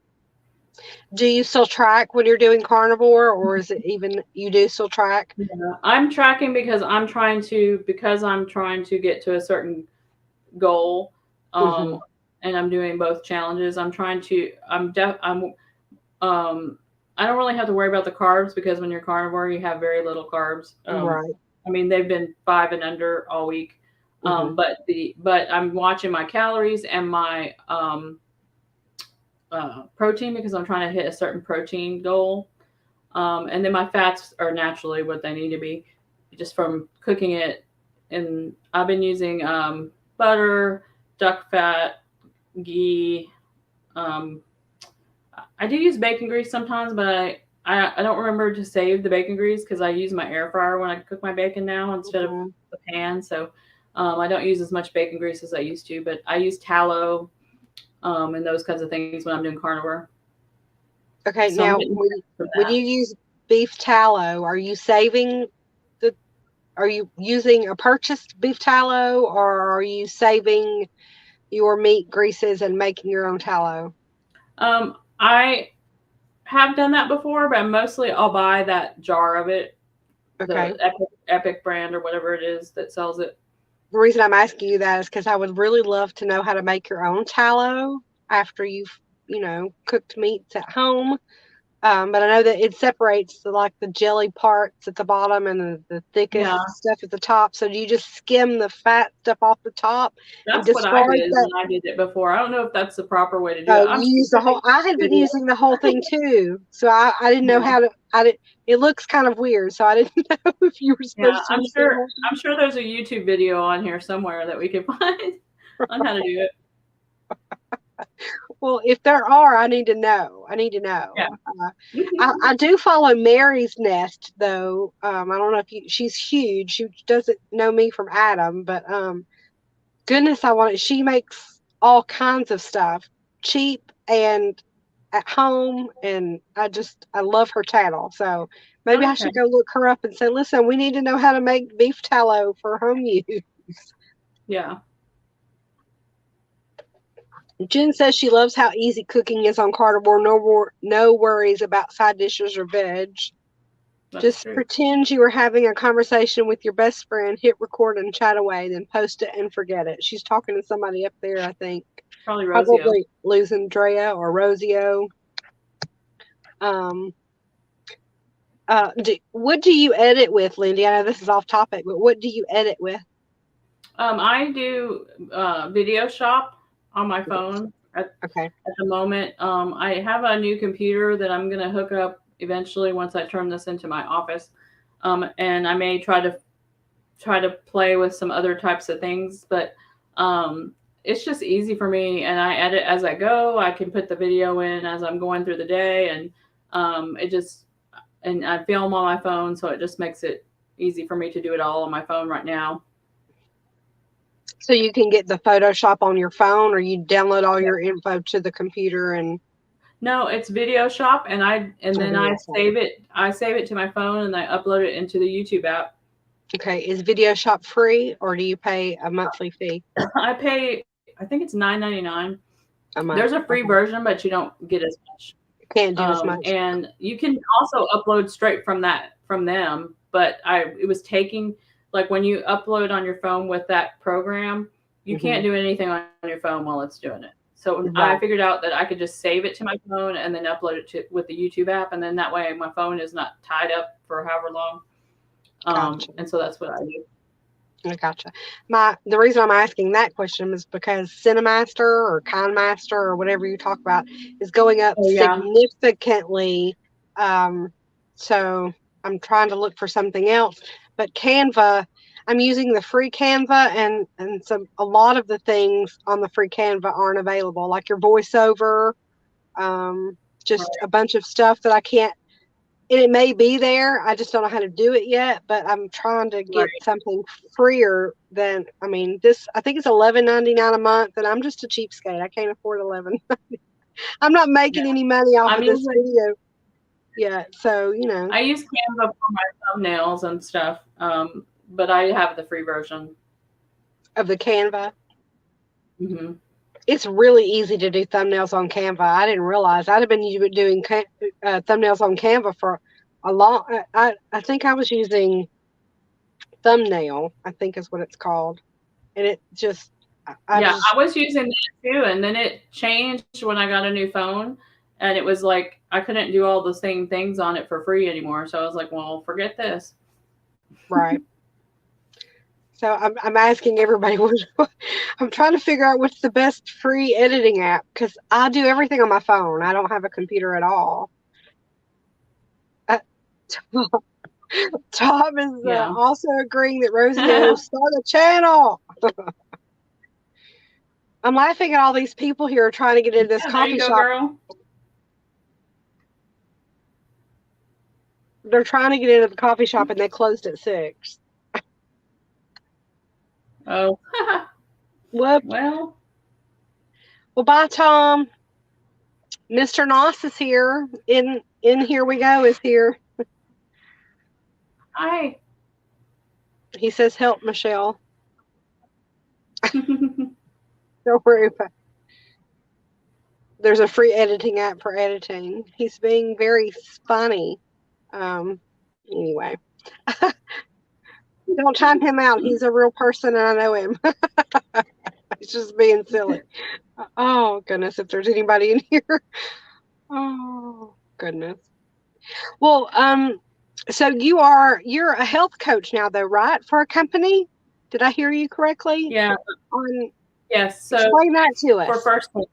Do you still track when you're doing carnivore, or is it even you do still track?
Yeah, I'm tracking because I'm trying to get to a certain goal,
Mm-hmm.
and I'm doing both challenges. I don't really have to worry about the carbs because when you're carnivore, you have very little carbs.
Right.
I mean, they've been 5 and under all week,
Mm-hmm.
but I'm watching my calories and my protein because I'm trying to hit a certain protein goal. And then my fats are naturally what they need to be just from cooking it. And I've been using butter, duck fat, ghee. Um, I do use bacon grease sometimes, but I don't remember to save the bacon grease because I use my air fryer when I cook my bacon now instead of
Mhm.
the pan. So I don't use as much bacon grease as I used to, but I use tallow and those kinds of things when I'm doing carnivore.
Okay,
So I'm
now
getting from
when
that.
you use beef tallow, are you saving the are you using a purchased beef tallow, or are you saving your meat greases and making your own tallow?
I have done that before, but mostly I'll buy that jar of it,
Okay.
the Epic brand or whatever it is that sells it.
The reason I'm asking you that is because I would really love to know how to make your own tallow after you've, cooked meats at home. But I know that it separates the jelly parts at the bottom and the thickest
Yeah,
stuff at the top. So do you just skim the fat stuff off the top and
that's what I
discard
did
that?
when I did it before. I don't know if that's the proper way to do it.
Oh,
I'm
you
sure
use the
there's
whole. I had
a
been
video.
using the whole thing too, so I didn't know
Yeah,
how to. I did. It looks kind of weird, so I didn't know if you were
yeah.
supposed to use the whole
I'm sure there's a YouTube video on here somewhere that we can find on how to do it.
Well, if there are, I need to know. I need to
Yeah.
know.
Mhm.
I do follow Mary's Nest though. I don't know if she's huge. She doesn't know me from Adam, but goodness, I want it. She makes all kinds of stuff, cheap and at home, and I love her channel. So maybe I
Okay.
should go look her up and say, listen, we need to know how to make beef tallow for home use.
Yeah,
Jen says she loves how easy cooking is on carnivore. No worries about side dishes or veg.
that's
Just
true.
pretend you were having a conversation with your best friend, hit record and chat away, then post it and forget it. She's talking to somebody up there, I think.
Probably Rosio.
Probably losing Drea or Rosio. Um, what do you edit with, Lindy? I know this is off topic, but what do you edit with?
I do video shop on my phone
Okay.
at the moment. I have a new computer that I'm going to hook up eventually once I turn this into my office. And I may try to play with some other types of things, but it's just easy for me, and I edit as I go. I can put the video in as I'm going through the day, and it just and I film on my phone, so it just makes it easy for me to do it all on my phone right now.
So you can get the Photoshop on your phone, or you download all your info to the computer and
No, it's video shop, and then
video shop.
I save it to my phone, and I upload it into the YouTube app.
Okay. Is video shop free, or do you pay a monthly fee
I pay, I think it's $9.99.
a
There's
month?
a free
Okay.
version, but you don't get as much.
Can't do as much.
And you can also upload straight from them. But it was taking, like when you upload on your phone with that program, you
Hmm.
can't do anything on your phone while it's doing it. So I
Right.
figured out that I could just save it to my phone and then upload it to with the YouTube app, and then that way my phone is not tied up for however long.
Gotcha.
And so that's what I do.
I gotcha. The reason I'm asking that question is because Cinemaster or KindMaster or whatever you talk about is going up
Oh yeah,
significantly. Um, so I'm trying to look for something else. But Canva, I'm using the free Canva, and a lot of the things on the free Canva aren't available, like your voiceover, um, just a
right,
bunch of stuff that I can't, and it may be there. I just don't know how to do it yet, but I'm trying to get
right.
something freer than, I mean, this, I think it's 11.99 a month, and I'm just a cheapskate. I can't afford 11. I'm not
Yeah,
making any money off
I'm
of this
using
video yet. So,
I use Canva for my thumbnails and stuff, but I have the free version.
of the Canva,
Hmm.
it's really easy to do thumbnails on Canva. I didn't realize I'd have been doing thumbnails on Canva for a long, I think I was using Thumbnail, I think is what it's called. And it just, I
Yeah,
just,
I was using that too, and then it changed when I got a new phone, and it was like I couldn't do all the same things on it for free anymore. So I was like, well, forget this.
right. So I'm asking everybody. I'm trying to figure out what's the best free editing app because I do everything on my phone. I don't have a computer at all. Uh, Tom is
Yeah.
also agreeing that Rosie O start a channel. I'm laughing at all these people here trying to get into this
Yeah, there you
coffee
go,
shop.
girl.
They're trying to get into the coffee shop and they closed at 6.
Oh.
Whoops.
Well,
Well, bye, Tom. Mr. Noss is here. In here we go is here.
hi.
He says, "Help, Michelle." Don't worry about it. There's a free editing app for editing. He's being very funny. Anyway, don't time him out. He's a real person and I know him. He's just being silly. Oh, goodness, if there's anybody in here. Oh, goodness. Well, so you're a health coach now though, right? For a company? Did I hear you correctly?
Yeah. Yes. So
Explain that to us.
for first form.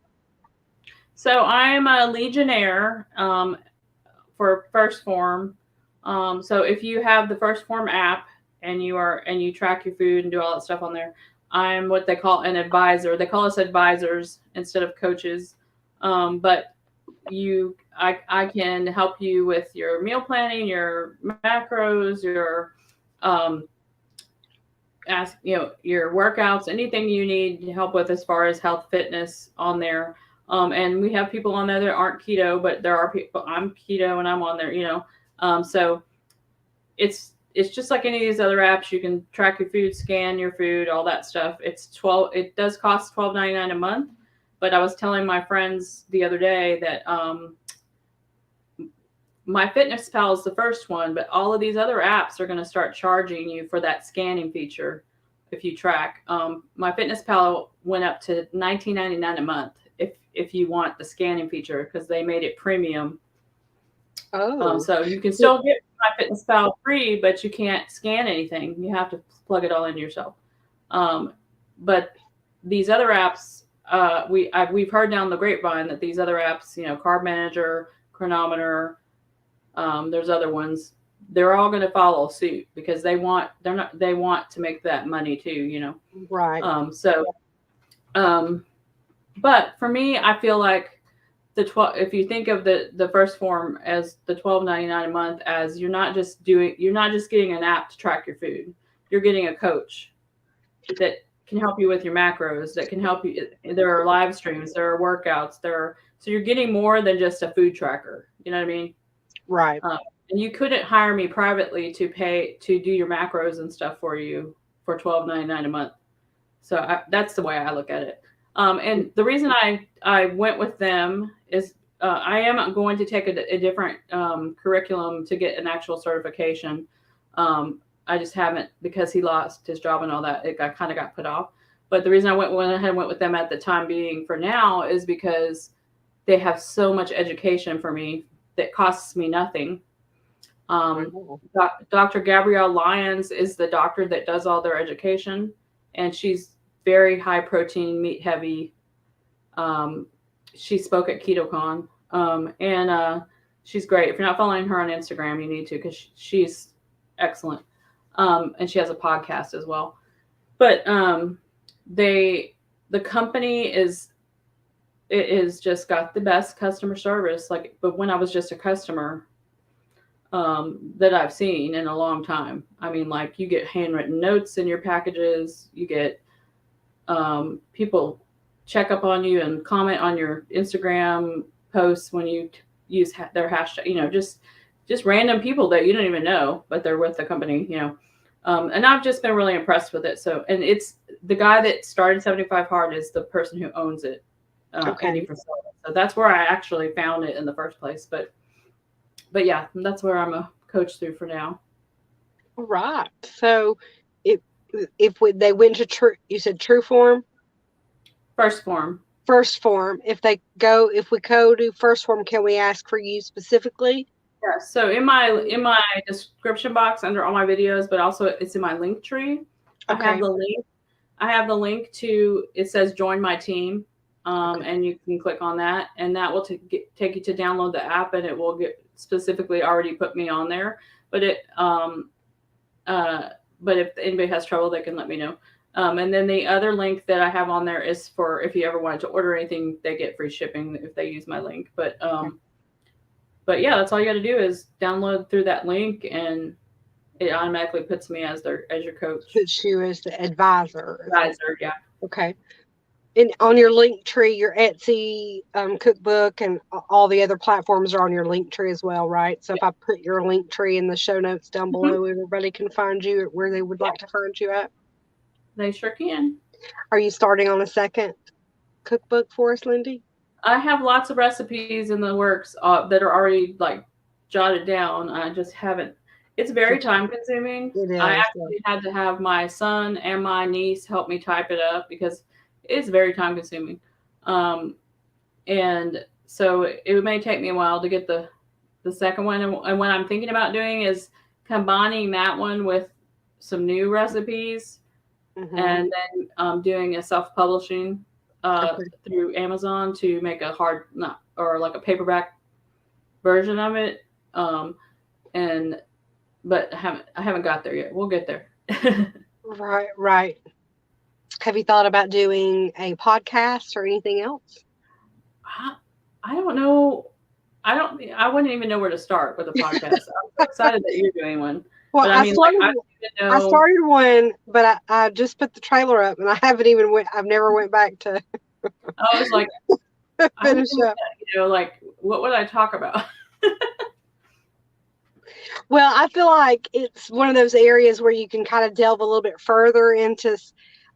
So I'm a Legionnaire for first form. So if you have the first form app and you track your food and do all that stuff on there, I'm what they call an advisor. They call us advisors instead of coaches. But I can help you with your meal planning, your macros, your your workouts, anything you need help with as far as health fitness on there. And we have people on there that aren't keto, but there are people. I'm keto and I'm on there. So it's just like any of these other apps. You can track your food, scan your food, all that stuff. It does cost $12.99 a month. But I was telling my friends the other day that My Fitness Pal is the first one, but all of these other apps are going to start charging you for that scanning feature if you track. My Fitness Pal went up to $19.99 a month if you want the scanning feature because they made it premium.
Oh.
So you can still get My Fitness Pal free, but you can't scan anything. You have to plug it all in yourself. But these other apps, we've heard down the grapevine that these other apps, Carb Manager, Chronometer, there's other ones. They're all going to follow suit because they want to make that money too.
Right.
But for me, I feel like if you think of the first form as the $12.99 a month, as you're not just getting an app to track your food. You're getting a coach that can help you with your macros, that can help you. There are live streams, there are workouts, so you're getting more than just a food tracker. You know what I mean?
Right.
And you couldn't hire me privately to do your macros and stuff for you for $12.99 a month. So that's the way I look at it. And the reason I went with them is I am going to take a different curriculum to get an actual certification. I just haven't, because he lost his job and all that. It kind of got put off. But the reason I went with them at the time being for now is because they have so much education for me that costs me nothing. Dr. Gabrielle Lyons is the doctor that does all their education, and she's very high protein, meat heavy. She spoke at KetoCon, and she's great. If you're not following her on Instagram, you need to, because she's excellent. And she has a podcast as well. But the company is just got the best customer service. But when I was just a customer, that I've seen in a long time. I mean, you get handwritten notes in your packages. You get people check up on you and comment on your Instagram posts when you use their hashtag. Just random people that you don't even know, but they're with the company. And I've just been really impressed with it. So, and it's the guy that started 75 Hard is the person who owns it.
Okay.
Andy Frisella. So that's where I actually found it in the first place. But yeah, that's where I'm a coach through for now.
All right. So if they went to you said True Form?
First Form.
First Form. If we go to First Form, can we ask for you specifically?
Yeah. So in my description box under all my videos, but also it's in my link tree. I have
Okay.
the link. I have the link to, it says join my team. And you can click on that, and that will take you to download the app, and it will get specifically already put me on there. But but if anybody has trouble, they can let me know. And then the other link that I have on there is for if you ever wanted to order anything, they get free shipping if they use my link. But yeah, that's all you got to do is download through that link, and it automatically puts me as your coach
Puts you as the advisor.
advisor. Yeah.
Okay. And on your link tree, your Etsy cookbook and all the other platforms are on your link tree as well, right? So if I put your link tree in the show notes down below, everybody can find you where they would like to find you at.
They sure can.
Are you starting on a second cookbook for us, Lindy?
I have lots of recipes in the works that are already like jotted down. I just haven't. It's very time consuming.
It
I
is.
actually had to have my son and my niece help me type it up because it's very time consuming. And so it may take me a while to get the second one. And what I'm thinking about doing is combining that one with some new recipes, and then doing a self-publishing through Amazon to make a like a paperback version of it. But I haven't got there yet. We'll get there.
Right. Have you thought about doing a podcast or anything else?
I don't know. I wouldn't even know where to start with a podcast. I'm so excited that you're doing one.
Well,
But
I started one, but I just put the trailer up, and I haven't even I've never went back to.
I was like,
finish up.
Like, what would I talk about?
Well, I feel like it's one of those areas where you can kind of delve a little bit further into,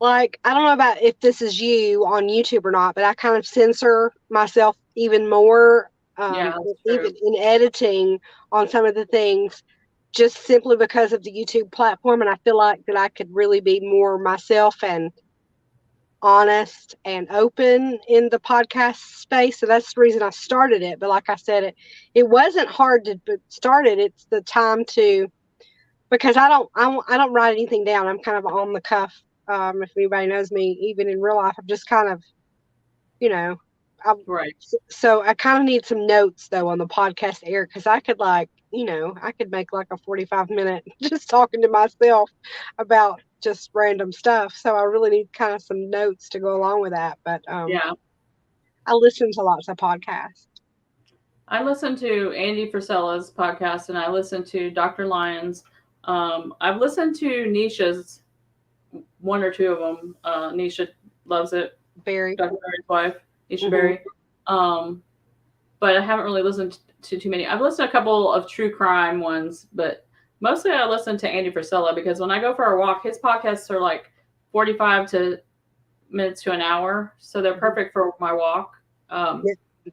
like, I don't know about if this is you on YouTube or not, but I kind of censor myself even more, even in editing on some of the things, just simply because of the YouTube platform. And I feel like that I could really be more myself and honest and open in the podcast space. So that's the reason I started it. But like I said, it wasn't hard to start it. It's the time to, because I don't write anything down. I'm kind of on the cuff. If anybody knows me, even in real life, I'm just kind of,
Right.
So I kind of need some notes though on the podcast air, because I could I could make like a 45-minute just talking to myself about just random stuff. So I really need kind of some notes to go along with that. But
yeah,
I listen to lots of podcasts.
I listen to Andy Frisella's podcast, and I listen to Dr. Lyons. I've listened to Nisha's, one or two of them. Nisha loves it.
Barry,
Dr. Barry's wife, Nisha Berry. But I haven't really listened to too many. I've listened to a couple of true crime ones, but mostly I listen to Andy Frisella, because when I go for a walk, his podcasts are like 45 minutes to an hour, so they're perfect for my walk.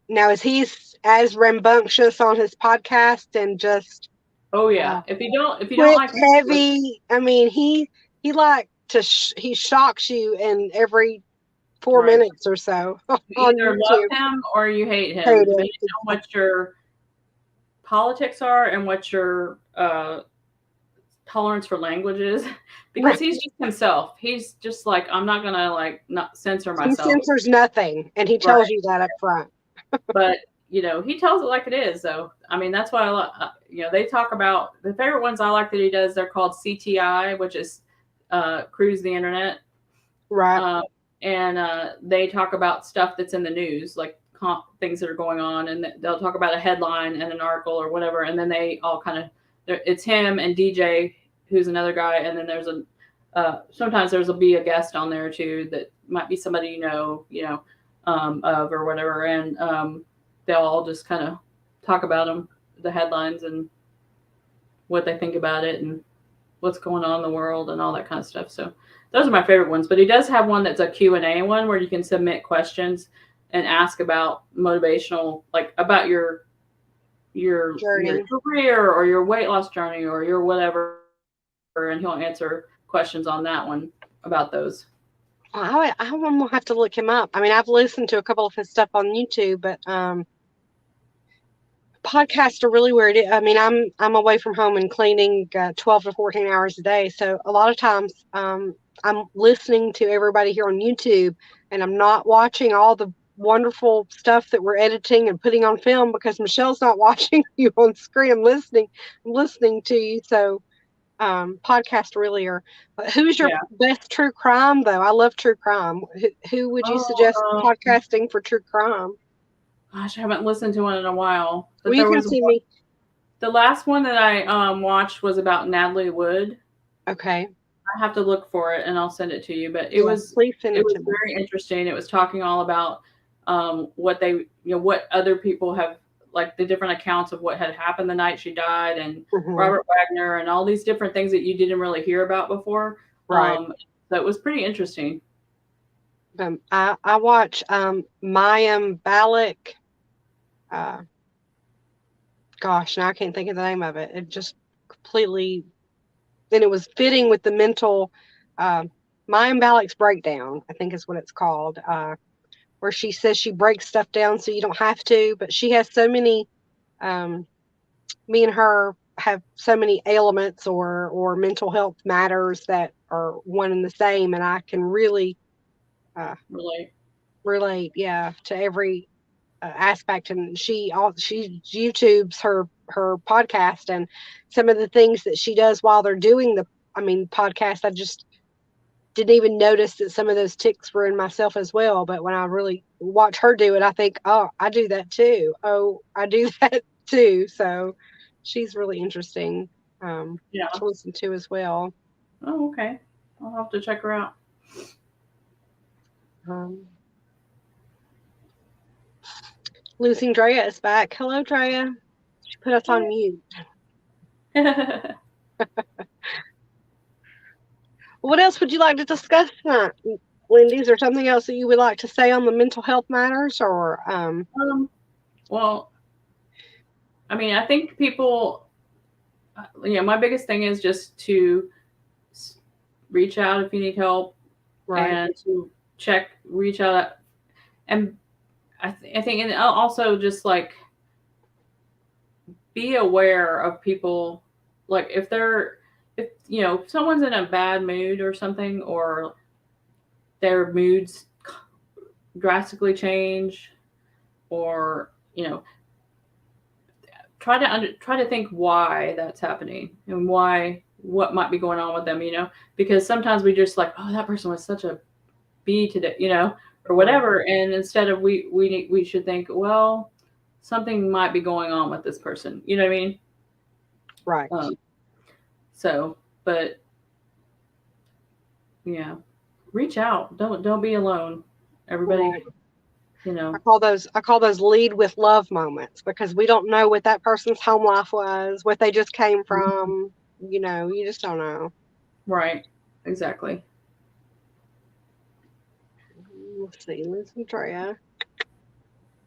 Now, is he as rambunctious on his podcast and just?
Oh yeah. If you don't like
heavy, I mean, he he shocks you in every 4 minutes or so.
You either love him or you hate him, depending on what your politics are and what your tolerance for language is. Because he's just himself. He's just like, I'm not gonna not censor myself.
He censors nothing, and he tells you that up front.
But he tells it like it is. So I mean, that's why I like. They talk about the favorite ones I like that he does. They're called CTI, which is Cruise the Internet.
Right.
And they talk about stuff that's in the news, like things that are going on, and they'll talk about a headline and an article or whatever, and then they all kind of, it's him and DJ, who's another guy, and then there's sometimes there'll be a guest on there too that might be somebody of or whatever, and they'll all just kind of talk about the headlines and what they think about it and what's going on in the world and all that kind of stuff. So those are my favorite ones. But he does have one that's a Q&A one where you can submit questions and ask about motivational, like about your career or your weight loss journey or your whatever, and he'll answer questions on that one about those.
I will have to look him up. I mean, I've listened to a couple of his stuff on YouTube, but podcasts are really weird. I mean, I'm away from home and cleaning 12 to 14 hours a day, so a lot of times I'm listening to everybody here on YouTube, and I'm not watching all the wonderful stuff that we're editing and putting on film because Michelle's not watching you on screen. I'm listening to you. So podcast really are. Who's your
Yeah.
best true crime though? I love true crime. Who would you suggest
Oh,
podcasting for true crime?
gosh, I haven't listened to one in a while.
Well,
But
you
there
can
was
see me.
the last one that I watched was about Natalie Wood.
Okay.
I have to look for it and I'll send it to you. But
Yeah, please send
it
it
was
to me.
very interesting. It was talking all about what they what other people have, like the different accounts of what had happened the night she died, and
Hmm.
Robert Wagner and all these different things that you didn't really hear about before.
Right.
So it was pretty interesting.
I watch Mayim Balak. Uh, gosh, now I can't think of the name of it. It just completely, and it was fitting with the mental. Mayim Balak's breakdown, I think is what it's called. Where she says she breaks stuff down so you don't have to, but she has so many. Um, Me and her have so many ailments or mental health matters that are one and the same, and I can really uh,
Really.
relate, yeah, to every aspect. And she YouTubes her podcast, and some of the things that she does while they're doing podcast. I just didn't even notice that some of those ticks were in myself as well. But when I really watch her do it, I think, oh, I do that too. Oh, I do that too. So she's really interesting
Yeah.
to listen to as well.
Oh, okay. I'll have to check her out.
Um, Losing Drea is back. Hello, Drea. She put us on mute. What else would you like to discuss tonight, Lindy? Is there something else that you would like to say on the mental health matters, or
Well, I mean, I think people, my biggest thing is just to reach out if you need help,
right,
and to reach out. And I think, and also just like be aware of people, like if if someone's in a bad mood or something, or their moods drastically change, or try to think why that's happening and what might be going on with them, because sometimes we just like, oh, that person was such a B today, or
right,
whatever, and instead of we should think, well, something might be going on with this person, you know what I mean?
right.
So, but yeah, reach out, don't be alone, everybody,
Right.
you know.
I call those lead with love moments because we don't know what that person's home life was, what they just came from. You just don't know.
Right, exactly.
Let's see, Liz and Drea.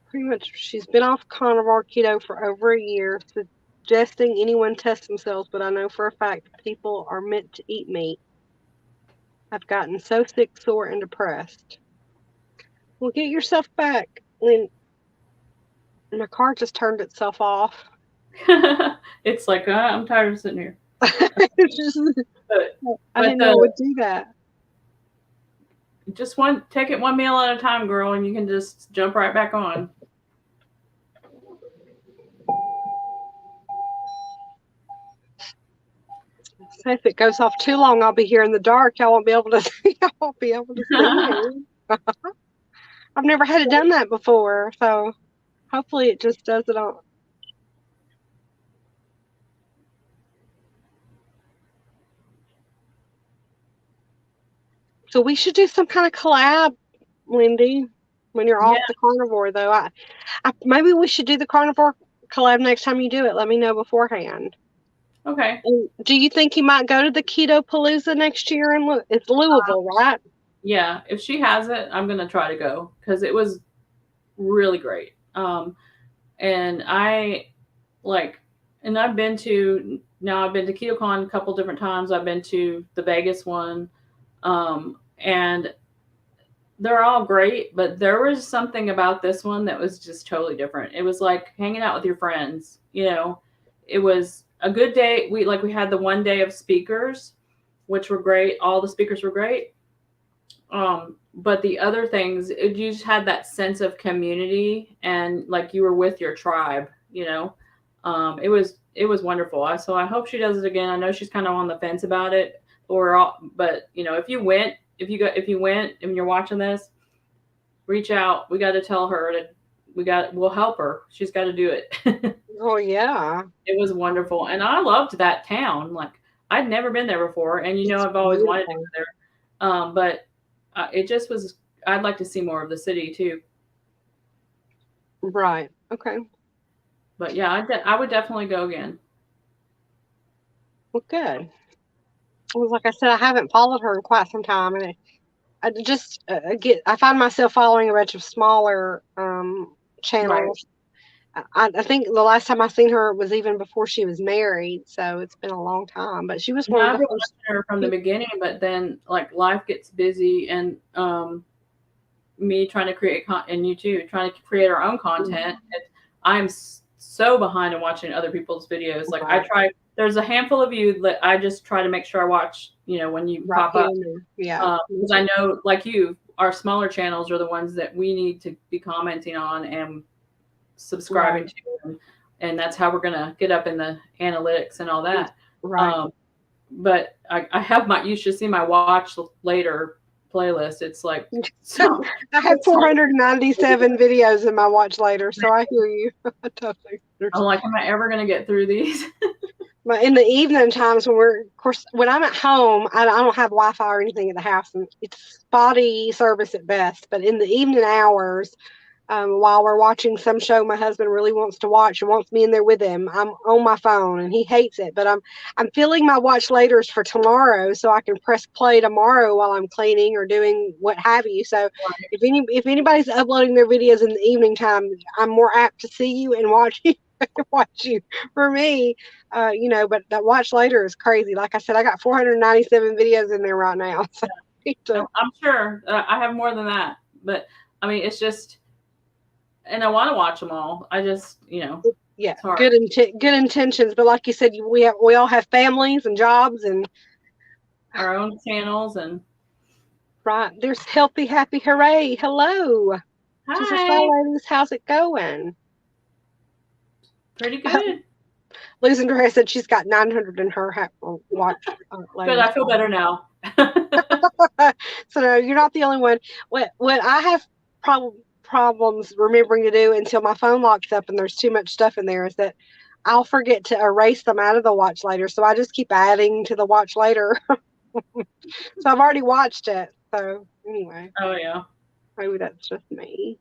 Pretty much, she's been off carnivore keto for over a year, suggesting anyone test themselves, but I know for a fact people are meant to eat meat. I've gotten so sick, sore, and depressed. Well, get yourself back. Lynn, my car just turned itself off.
It's like, I'm tired of sitting here.
It's just,
but
I
but
didn't know it would do that.
just take it one meal at a time, girl, and you can just jump right back on.
So if it goes off too long, I'll be here in the dark. Y'all won't be able to see. I won't be able to see me. I've never had it done that before, so hopefully it just does it on. So we should do some kind of collab, Lindy, when you're
Yeah.
off the carnivore. Though maybe we should do the carnivore collab next time you do it. Let me know beforehand.
Okay.
And do you think you might go to the Keto Palooza next year? And it's Louisville, right?
Yeah. If she has it, I'm gonna try to go because it was really great. And I've been to KetoCon a couple different times. I've been to the Vegas one, and they're all great, but there was something about this one that was just totally different. It was like hanging out with your friends, It was a good day. We had the one day of speakers, which were great. All the speakers were great. But the other things, you just had that sense of community and like you were with your tribe, you know. It was wonderful. So I hope she does it again. I know she's kind of on the fence about it, but you know, if you went and you're watching this, reach out. We got to tell her that we'll help her. She's got to do it.
Oh yeah,
It was wonderful, and I loved that town. Like I'd never been there before, and you know
it's
I've always wanted to
beautiful.
go there. But it just was. I'd like to see more of the city too.
Right. Okay.
But yeah, I would definitely go again.
Well, good. Well, like I said, I haven't followed her in quite some time, and I just I find myself following a bunch of smaller
Right.
channels. I think the last time I seen her was even before she was married, so it's been a long time. But she was one
Yeah,
of
I've
the
been
first
watching her from the
people.
beginning, but then like life gets busy, and me trying to create and you too trying to create our own content. I'm so behind in watching other people's videos. Like I
Right,
try. There's a handful of you that I just try to make sure I watch. You know, when you
right
pop
here
up,
and there. Yeah, me
because I
too.
know, like you, our smaller channels are the ones that we need to be commenting on and subscribing
Right,
to, and that's how we're gonna get up in the analytics and all that.
right.
Um, but I have you should see my watch later playlist. It's like so.
I have
It's like
497 videos in my watch later, so I hear you. I totally
I'm
understand.
like, am I ever gonna get through these?
But in the evening times of course, when I'm at home, I don't have Wi-Fi or anything at the house, and it's spotty service at best. But in the evening hours, while we're watching some show my husband really wants to watch and wants me in there with him, I'm on my phone and he hates it. But I'm filling my watch laters for tomorrow so I can press play tomorrow while I'm cleaning or doing what have you. So if anybody's uploading their videos in the evening time, I'm more apt to see you and watch you. Watch you. For me, but that watch later is crazy. Like I said, I got 497 videos in there right now. So
I'm sure I have more than that, but I mean, it's just, and I want to watch them all. I just,
yeah,
it's hard.
good intentions, but like you said, we all have families and jobs, and
Our own channels and
right there's healthy, happy, hooray, hello, Jesus,
hi,
ladies, how's it going?
pretty good.
Losing her hair said she's got 900 in her watch
Good.
later.
I feel better now.
So no, you're not the only one. What I have problems remembering to do until my phone locks up and there's too much stuff in there is that I'll forget to erase them out of the watch later. So I just keep adding to the watch later. So I've already watched it. So anyway,
Oh yeah.
maybe that's just me.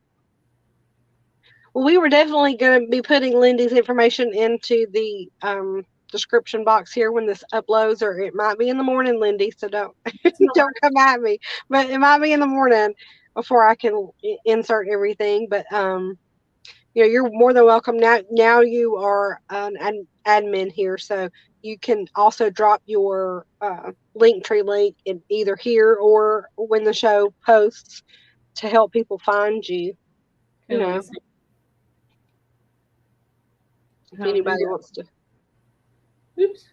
Well, we were definitely going to be putting Lindy's information into the description box here when this uploads, or it might be in the morning, Lindy. So don't don't come at me. But it might be in the morning before I can insert everything. But you're more than welcome. Now you are an admin here, so you can also drop your Linktree link in either here or when the show posts to help people find you.
Okay, let me
If
see.
anybody wants to.
Oops.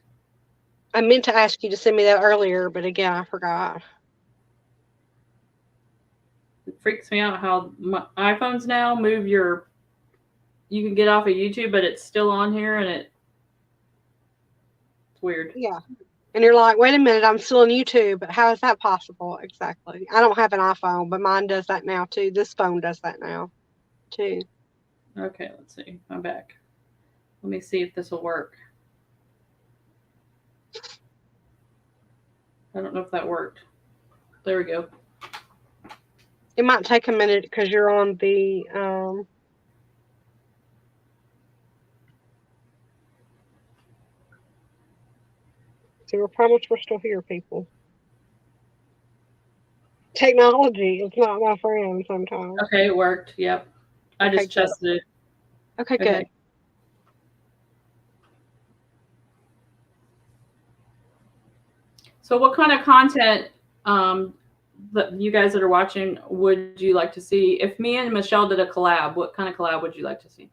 I meant to ask you to send me that earlier, but again, I forgot.
It freaks me out how my iPhones now move you can get off of YouTube, but it's still on here, and it's weird.
Yeah. And you're like, wait a minute, I'm still on YouTube, but how is that possible? Exactly. I don't have an iPhone, but mine does that now too. This phone does that now too.
Okay, let's see. I'm back. Let me see if this will work. I don't know if that worked. There we go.
It might take a minute because you're on the so we're promised we're still here, people. Technology is not my friend sometimes.
Okay, it worked. Yep. I
Okay,
just
good.
tested it.
Okay, good.
Okay. So what kind of content that you guys that are watching would you like to see? If me and Michelle did a collab, what kind of collab would you like to see?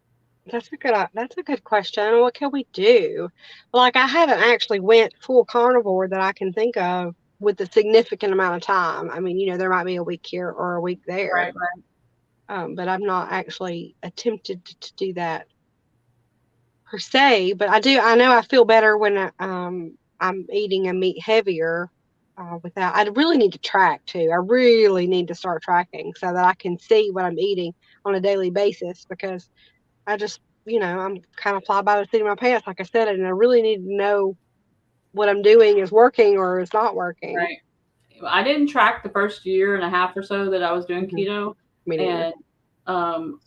That's a good question. What can we do? Like I haven't actually went full carnivore that I can think of with a significant amount of time. I mean, there might be a week here or a week there,
Right, right,
but I've not actually attempted to do that per se. But I know I feel better when I'm eating a meat heavier. Without, I really need to track too. I really need to start tracking so that I can see what I'm eating on a daily basis because I just, I'm kind of fly by the seat of my pants, like I said, and I really need to know what I'm doing is working or is not working.
right. I didn't track the first year and a half or so that I was doing
Mhm.
keto,
Me neither.
and um,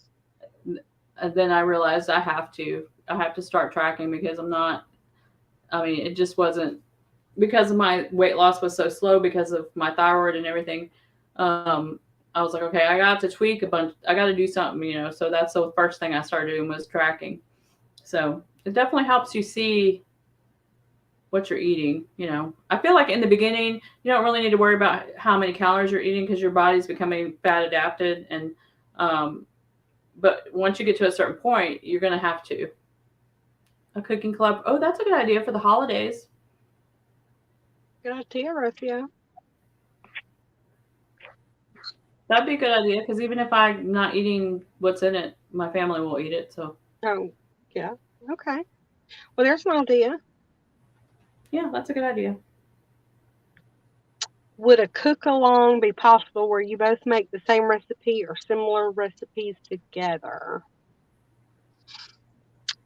and then I realized I have to. I have to start tracking because I'm not. I mean, it just wasn't because my weight loss was so slow because of my thyroid and everything. Um, I was like, okay, I got to tweak a bunch. I got to do something. So that's the first thing I started doing was tracking. So it definitely helps you see what you're eating. I feel like in the beginning, you don't really need to worry about how many calories you're eating because your body's becoming fat adapted. Um, but once you get to a certain point, you're going to have to. A cooking club. Oh, that's a good idea for the holidays.
Good idea, Rothia.
That'd be a good idea because even if I'm not eating what's in it, my family will eat it. So
Oh, yeah. Okay. Well, there's an idea.
yeah, that's a good idea.
Would a cook along be possible where you both make the same recipe or similar recipes together?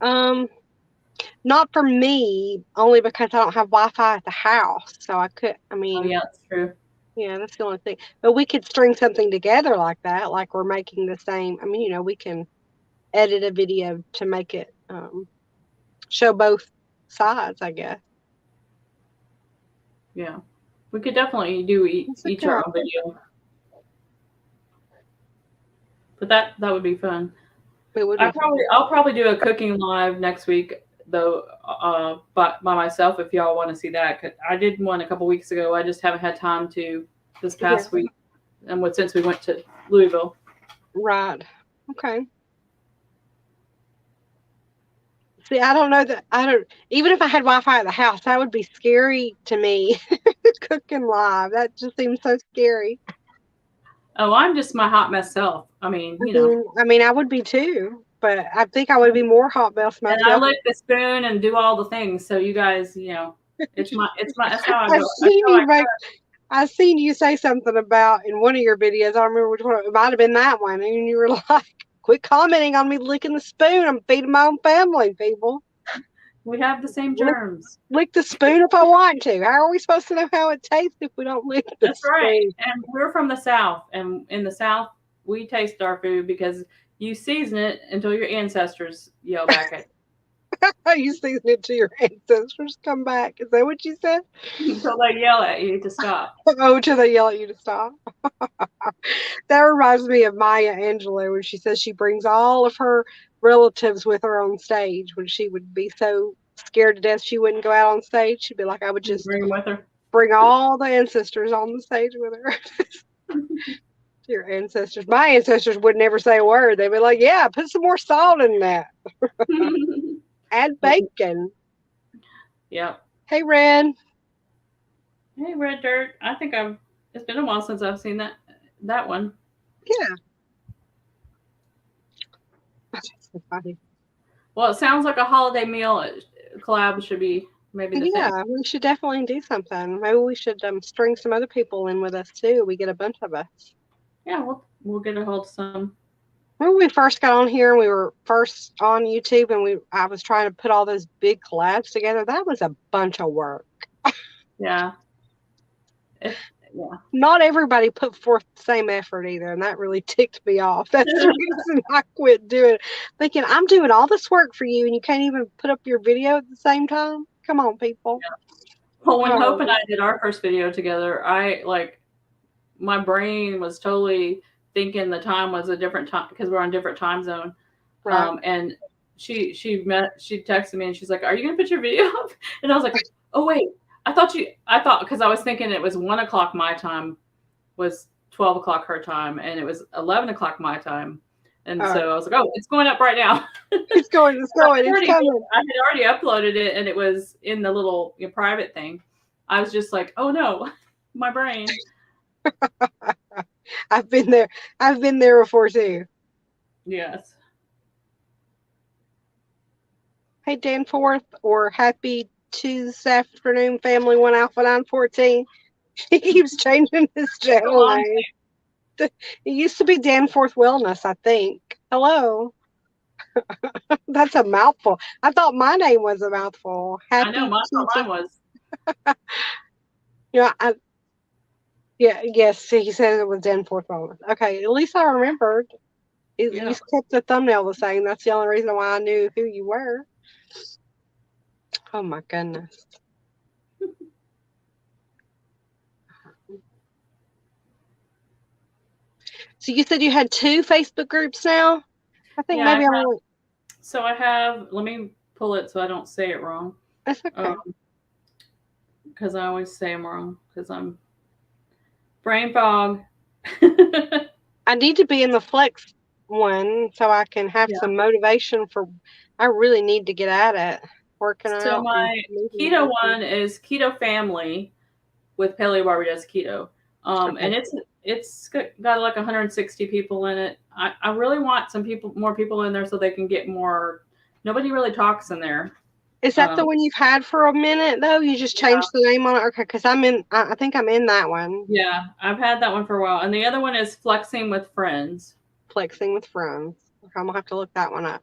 Um, Not for me, only because I don't have Wi-Fi at the house. So I could, I
Oh
mean,
yeah, that's true.
yeah, that's the only thing. But we could string something together like that, like we're making the same. I mean, we can edit a video to make it show both sides, I guess.
Yeah, we could definitely do
That's a
each
good
our own video, but that would be fun.
It would be fun.
I'll probably do a cooking live next week though, by myself if y'all want to see that. 'Cause I did one a couple weeks ago. I just haven't had time to this
Yeah,
past week, and since we went to Louisville.
right. Okay. See, I don't know that I don't even if I had Wi-Fi at the house, that would be scary to me. Cooking live. That just seems so scary.
Oh, I'm just my hot mess self. I mean,
I mean, I would be too, but I think I would be more hot mess
and I
myself.
lick the spoon and do all the things. So you guys, it's my that's how I
I've
go. That's
seen
how I
you make. I seen you say something about in one of your videos. I don't remember which one. It might have been that one, and you were like, "Quit commenting on me licking the spoon. I'm feeding my own family, people.
we have the same
Lick,
germs.
lick the spoon if I want to. How are we supposed to know how it tastes if we don't lick the
That's right.
spoon?"
And we're from the South, and in the South, we taste our food because you season it until your ancestors yell back at
You season it till your ancestors come back. Is that what you said?
you, until they yell at you to stop.
Oh, till they yell at you to stop. That reminds me of Maya Angelou when she says she brings all of her relatives with her on stage when she would be so scared to death she wouldn't go out on stage. She'd be like, I would
You
just
bring them with her.
bring all the ancestors on the stage with her. Your ancestors. My ancestors would never say a word. They'd be like, yeah, put some more salt in that. Add bacon.
Yeah.
Hey, Ren.
Hey, red dirt. I think I've. It's been a while since I've seen that one.
Yeah. That's so funny.
Well, it sounds like a holiday meal collab should be maybe the thing.
Yeah, we should definitely do something. Maybe we should string some other people in with us too. We get a bunch of us.
Yeah, we'll get a hold of some.
When we first got on here and we were first on YouTube and I was trying to put all those big collabs together, that was a bunch of work.
Yeah. Yeah.
Not everybody put forth the same effort either, and that really ticked me off. That's the reason I quit doing it. Thinking I'm doing all this work for you and you can't even put up your video at the same time. Come on, people.
Well, when Hope
Um,
and I did our first video together, my brain was totally thinking the time was a different time because we're on different time zone.
right.
And she texted me and she's like, "Are you gonna put your video up?" And I was like, "Oh wait, I thought because I was thinking it was 1 o'clock my time, was 12 o'clock her time, and it was 11 o'clock my time." And
All right.
so I was like, oh, it's going up right now.
It's going, it's going, it's coming.
I had already uploaded it, and it was in the little private thing. I was just like, oh no, my brain.
I've been there. I've been there before too.
Yes.
Hey, Danforth, or happy Tuesday afternoon, family 1 Alpha 914. He keeps changing his
Go
channel
on.
name. It used to be Danforth Wellness, I think. Hello. That's a mouthful. I thought my name was a mouthful.
I know
Happy
mine
Tuesday.
was.
Yeah, yeah, yes, he said it was Danforth Wellness. Okay, at least I remembered. You
Yeah.
kept the thumbnail the same. That's the only reason why I knew who you were. Oh my goodness. So you said you had 2 Facebook groups now? I think
Yeah.
maybe I'm only.
So I have. Let me pull it so I don't say it wrong.
That's okay.
Because I always say them wrong. Because I'm brain fog.
I need to be in the flex one so I can have
Yeah.
some motivation for. I really need to get at it, working
So
out. And
my
moving.
keto one is Keto Family with Paleobarbie Does Keto.
Okay.
And it's got like 160 people in it. I really want more people in there so they can get more. Nobody really talks in there.
Is that the one you've had for a minute though? You just
Yeah,
changed the name on it? Okay, because I'm in. I think I'm in that one.
yeah, I've had that one for a while, and the other one is Flexing with Friends.
Flexing with friends. Okay, I'm gonna have to look that one up.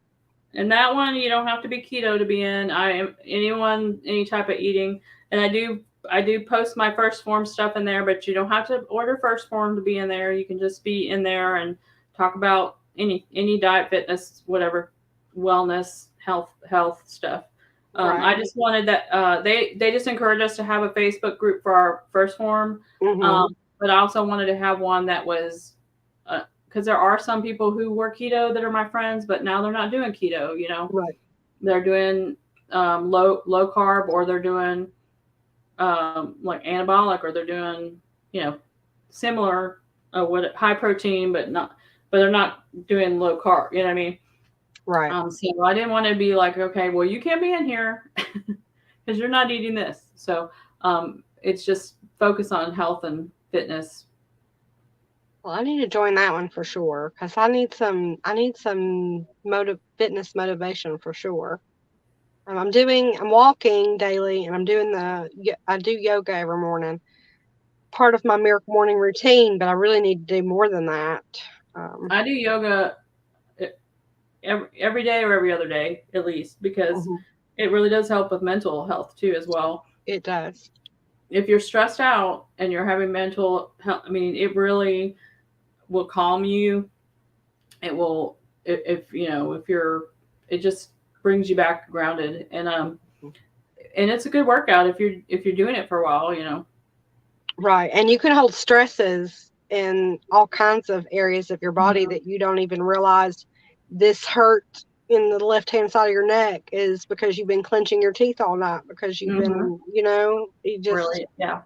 And that one you don't have to be keto to be in. I am any type of eating, and I do post my first form stuff in there, but you don't have to order first form to be in there. You can just be in there and talk about any diet, fitness, whatever, wellness, health stuff.
Right.
I just wanted that they just encouraged us to have a Facebook group for our first form,
Mm-hmm.
but I also wanted to have one that was because there are some people who were keto that are my friends, but now they're not doing keto.
Right.
They're doing low carb, or they're doing like anabolic, or they're doing similar high protein, but they're not doing low carb. You know what I mean?
Right.
So I didn't want to be like, okay, well, you can't be in here because you're not eating this. So it's just focus on health and fitness.
Well, I need to join that one for sure because I need some. Fitness motivation for sure. I'm walking daily, and I do yoga every morning. Part of my morning routine, but I really need to do more than that.
I do yoga every day or every other day at least, because
Mhm.
it really does help with mental health too as well.
It does.
If you're stressed out and you're having mental health, I mean, it really will calm you. It will, if you're, it just brings you back grounded, and it's a good workout if you're doing it for a while.
Right. And you can hold stresses in all kinds of areas of your body
Mhm.
that you don't even realize. This hurt in the left hand side of your neck is because you've been clenching your teeth all night because you've
Mhm.
been, you just,
Really, yeah.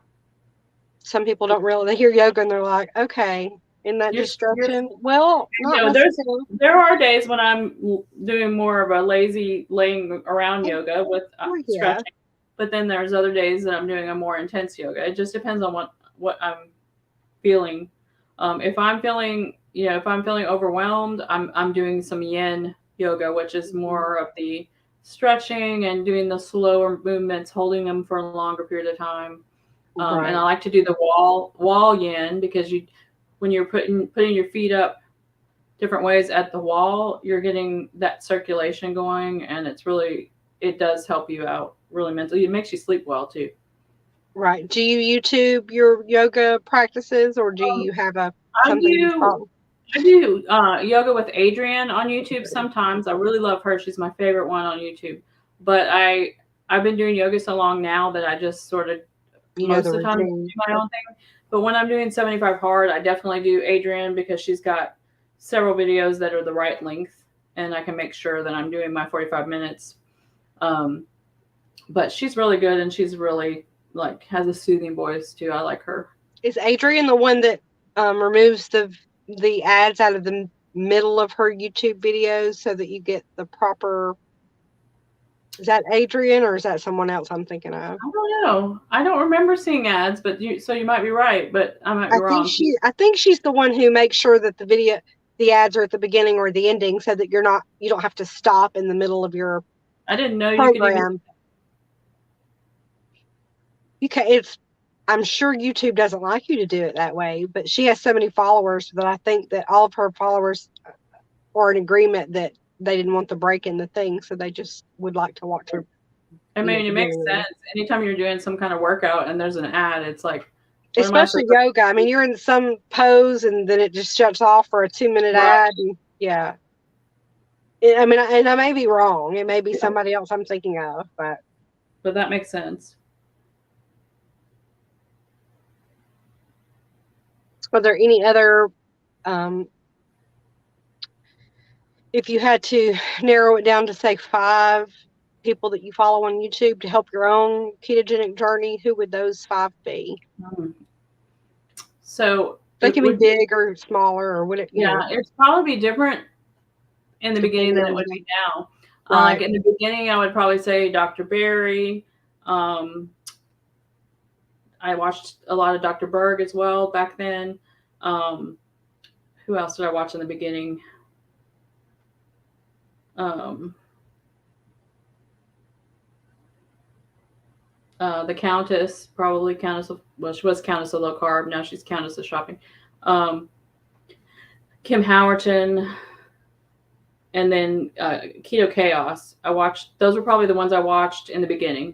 some people don't realize, they hear yoga and they're like, okay, isn't that
You're
just
you're
stretching? Well, not necessarily.
there are days when I'm doing more of a lazy laying around
Oh,
yoga with
yeah.
stretching, but then there's other days that I'm doing a more intense yoga. It just depends on what I'm feeling. If I'm feeling overwhelmed, I'm doing some yin yoga, which is more of the stretching and doing the slower movements, holding them for a longer period of time. And
Right.
I like to do the wall yin, because when you're putting your feet up different ways at the wall, you're getting that circulation going, and it does help you out really mentally. It makes you sleep well too.
Right. Do you YouTube your yoga practices, or do
Um,
you have
I
something you
do
follow?
I do yoga with Adrienne on YouTube sometimes. I really love her. She's my favorite one on YouTube. But I've been doing yoga so long now that I just sort of
You know the
most of the time do
routine.
my own thing. But when I'm doing 75 hard, I definitely do Adrienne, because she's got several videos that are the right length, and I can make sure that I'm doing my 45 minutes. Um, but she's really good, and she's really like has a soothing voice too. I like her.
Is Adrian the one that removes the ads out of the middle of her YouTube videos so that you get the proper. Is that Adrian or is that someone else I'm thinking of?
I don't know. I don't remember seeing ads, but you might be right, but I might be wrong.
I think she's the one who makes sure that the ads are at the beginning or the ending so that you don't have to stop in the middle of your
I didn't know
program.
you could even.
I'm sure YouTube doesn't like you to do it that way, but she has so many followers that I think that all of her followers are in agreement that they didn't want the break in the thing, so they just would like to watch her.
I mean, it makes sense. Anytime you're doing some kind of workout and there's an ad, it's like,
especially yoga. I mean, you're in some pose and then it just shuts off for a 2-minute ad. And, yeah. I mean, and I may be wrong. It may be somebody else I'm thinking of, but
that makes sense.
Are there any other, if you had to narrow it down to say 5 people that you follow on YouTube to help your own ketogenic journey, who would those 5 be?
So
they can be big or smaller or whatever.
It's probably different in the beginning than it would be now.
Right.
Like in the beginning, I would probably say Dr. Berry. I watched a lot of Dr. Berg as well back then. Who else did I watch in the beginning? The Countess, probably Countess of, well, she was Countess of Low Carb. Now she's Countess of Shopping. Kim Howerton, and then Keto Chaos. Those were probably the ones I watched in the beginning.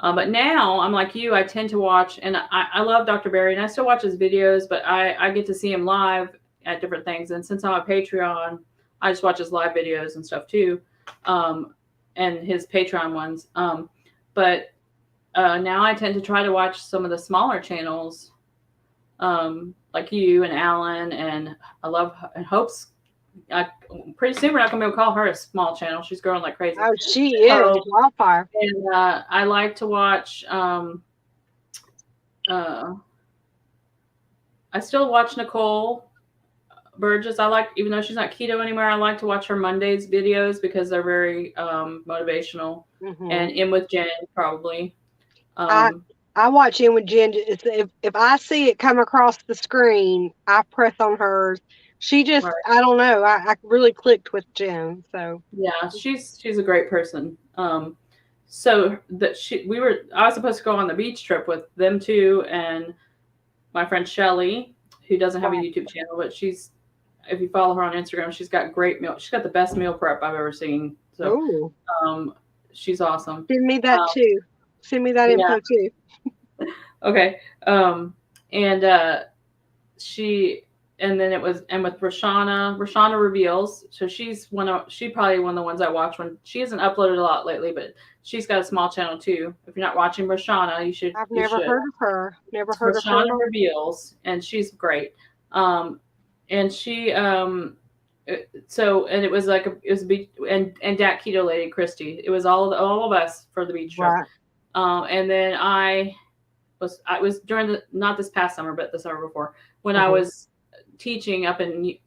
But now I'm like you, I tend to watch, and I love Dr. Berry, and I still watch his videos, but I get to see him live at different things. And since I'm a Patreon, I just watch his live videos and stuff too, and his Patreon ones. But now I tend to try to watch some of the smaller channels, like you and Alan, and I love and Hope's. Pretty soon we're not going to be able to call her a small channel. She's growing like crazy.
Oh, she is wildfire.
And I like to watch. I still watch Nicole Burgess. Even though she's not keto anymore, I like to watch her Mondays videos because they're very motivational. Mm-hmm. And In with Jen, probably.
I watch In with Jen. If I see it come across the screen, I press on hers. She just, right. I don't know. I really clicked with Jen. So
yeah, she's a great person. So that I was supposed to go on the beach trip with them too, and my friend Shelly, who doesn't have a YouTube channel, but if you follow her on Instagram, she's got great meal. She's got the best meal prep I've ever seen. So, she's awesome.
Send me that too. Send me that info too.
Okay. And then it was, and with Roshana Reveals. So she's probably one of the ones I watch when she hasn't uploaded a lot lately, but she's got a small channel too. If you're not watching Roshana, you should.
I've never heard of her. Never heard of her.
Roshana Reveals, and she's great. And she, so, and it was like, it was a beach, and Dat Keto Lady, Christy. It was all of us for the beach trip. Right. And then I was during not this past summer, but the summer before, when I was teaching up in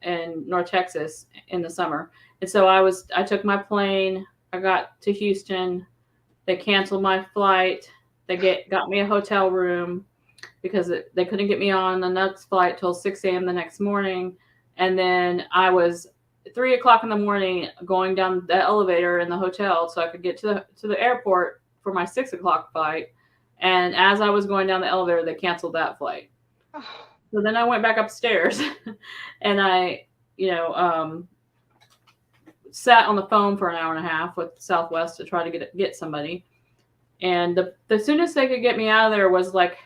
North Texas in the summer. And so I took my plane, I got to Houston, they canceled my flight, they got me a hotel room because they couldn't get me on the next flight till 6 a.m. the next morning. And then I was 3 o'clock in the morning going down the elevator in the hotel so I could get to the airport for my 6 o'clock flight. And as I was going down the elevator, they canceled that flight. So then I went back upstairs and I, sat on the phone for an hour and a half with Southwest to try to get somebody. And the soonest they could get me out of there was like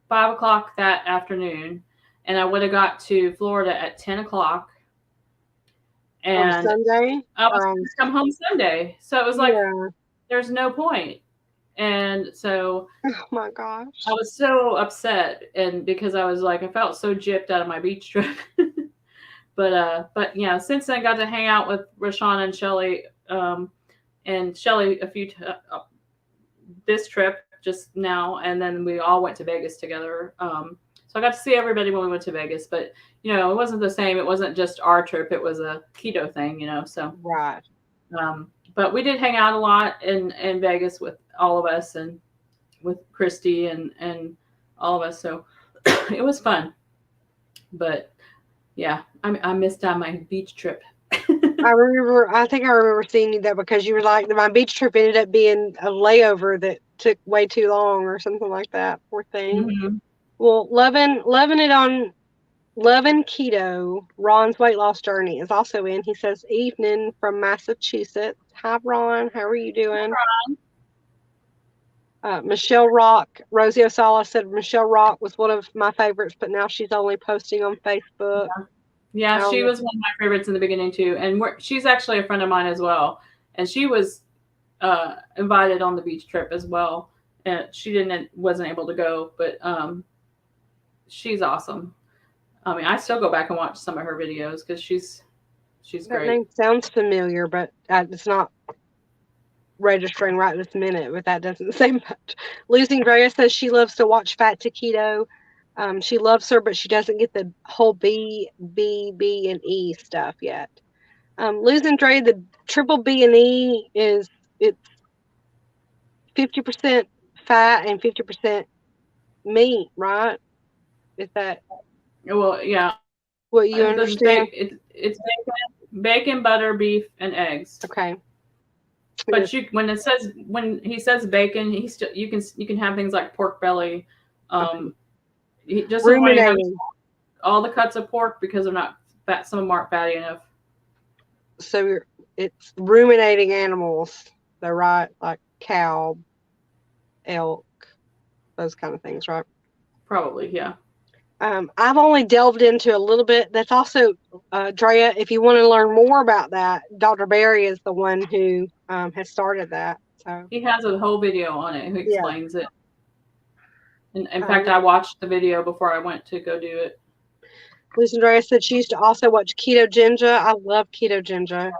5 o'clock that afternoon. And I would have got to Florida at 10 o'clock. And
on Sunday?
I was going to come home Sunday. So it was like, there's no point. And so,
oh my gosh,
I was so upset, and because I was like, I felt so gypped out of my beach trip. but yeah, since then I got to hang out with Roshana and Shelly, and Shelly this trip just now, and then we all went to Vegas together So I got to see everybody when we went to Vegas, but it wasn't the same. It wasn't just our trip. It was a keto thing, so.
Right.
But we did hang out a lot in Vegas with all of us and with Christy and all of us. So it was fun. But yeah, I missed out my beach trip.
I think I remember seeing you that because you were like, my beach trip ended up being a layover that took way too long or something like that. Poor thing.
Mm-hmm.
Well, loving it on Loving Keto. Ron's weight loss journey is also in. He says, evening from Massachusetts. Hi, Ron. How are you doing? Michelle Rock. Rosie Osala said Michelle Rock was one of my favorites, but now she's only posting on Facebook.
Yeah, she was one of my favorites in the beginning too, and she's actually a friend of mine as well. And she was invited on the beach trip as well, and she wasn't able to go, but she's awesome. I mean, I still go back and watch some of her videos because she's great.
That name sounds familiar, but it's not registering right this minute, but that doesn't say much. Losing Drea says she loves to watch Fat to Keto. She loves her, but she doesn't get the whole B, and E stuff yet. Losing Drea, the triple B and E it's 50% fat and 50% meat, right? Is that?
Well, yeah.
What you understand?
It's bacon, butter, beef, and eggs.
Okay.
But when he says bacon, you can have things like pork belly. He just doesn't want you to have all the cuts of pork because they're not fat. Some of them aren't fatty enough.
So it's ruminating animals. They're right, like cow, elk, those kind of things, right?
Probably, yeah.
I've only delved into a little bit. That's also, Drea, if you want to learn more about that, Dr. Barry is the one who has started that. So
he has a whole video on it who explains it. And in fact, I watched the video before I went to go do it.
Lisa Drea said she used to also watch Keto Ginger. I love Keto Ginger.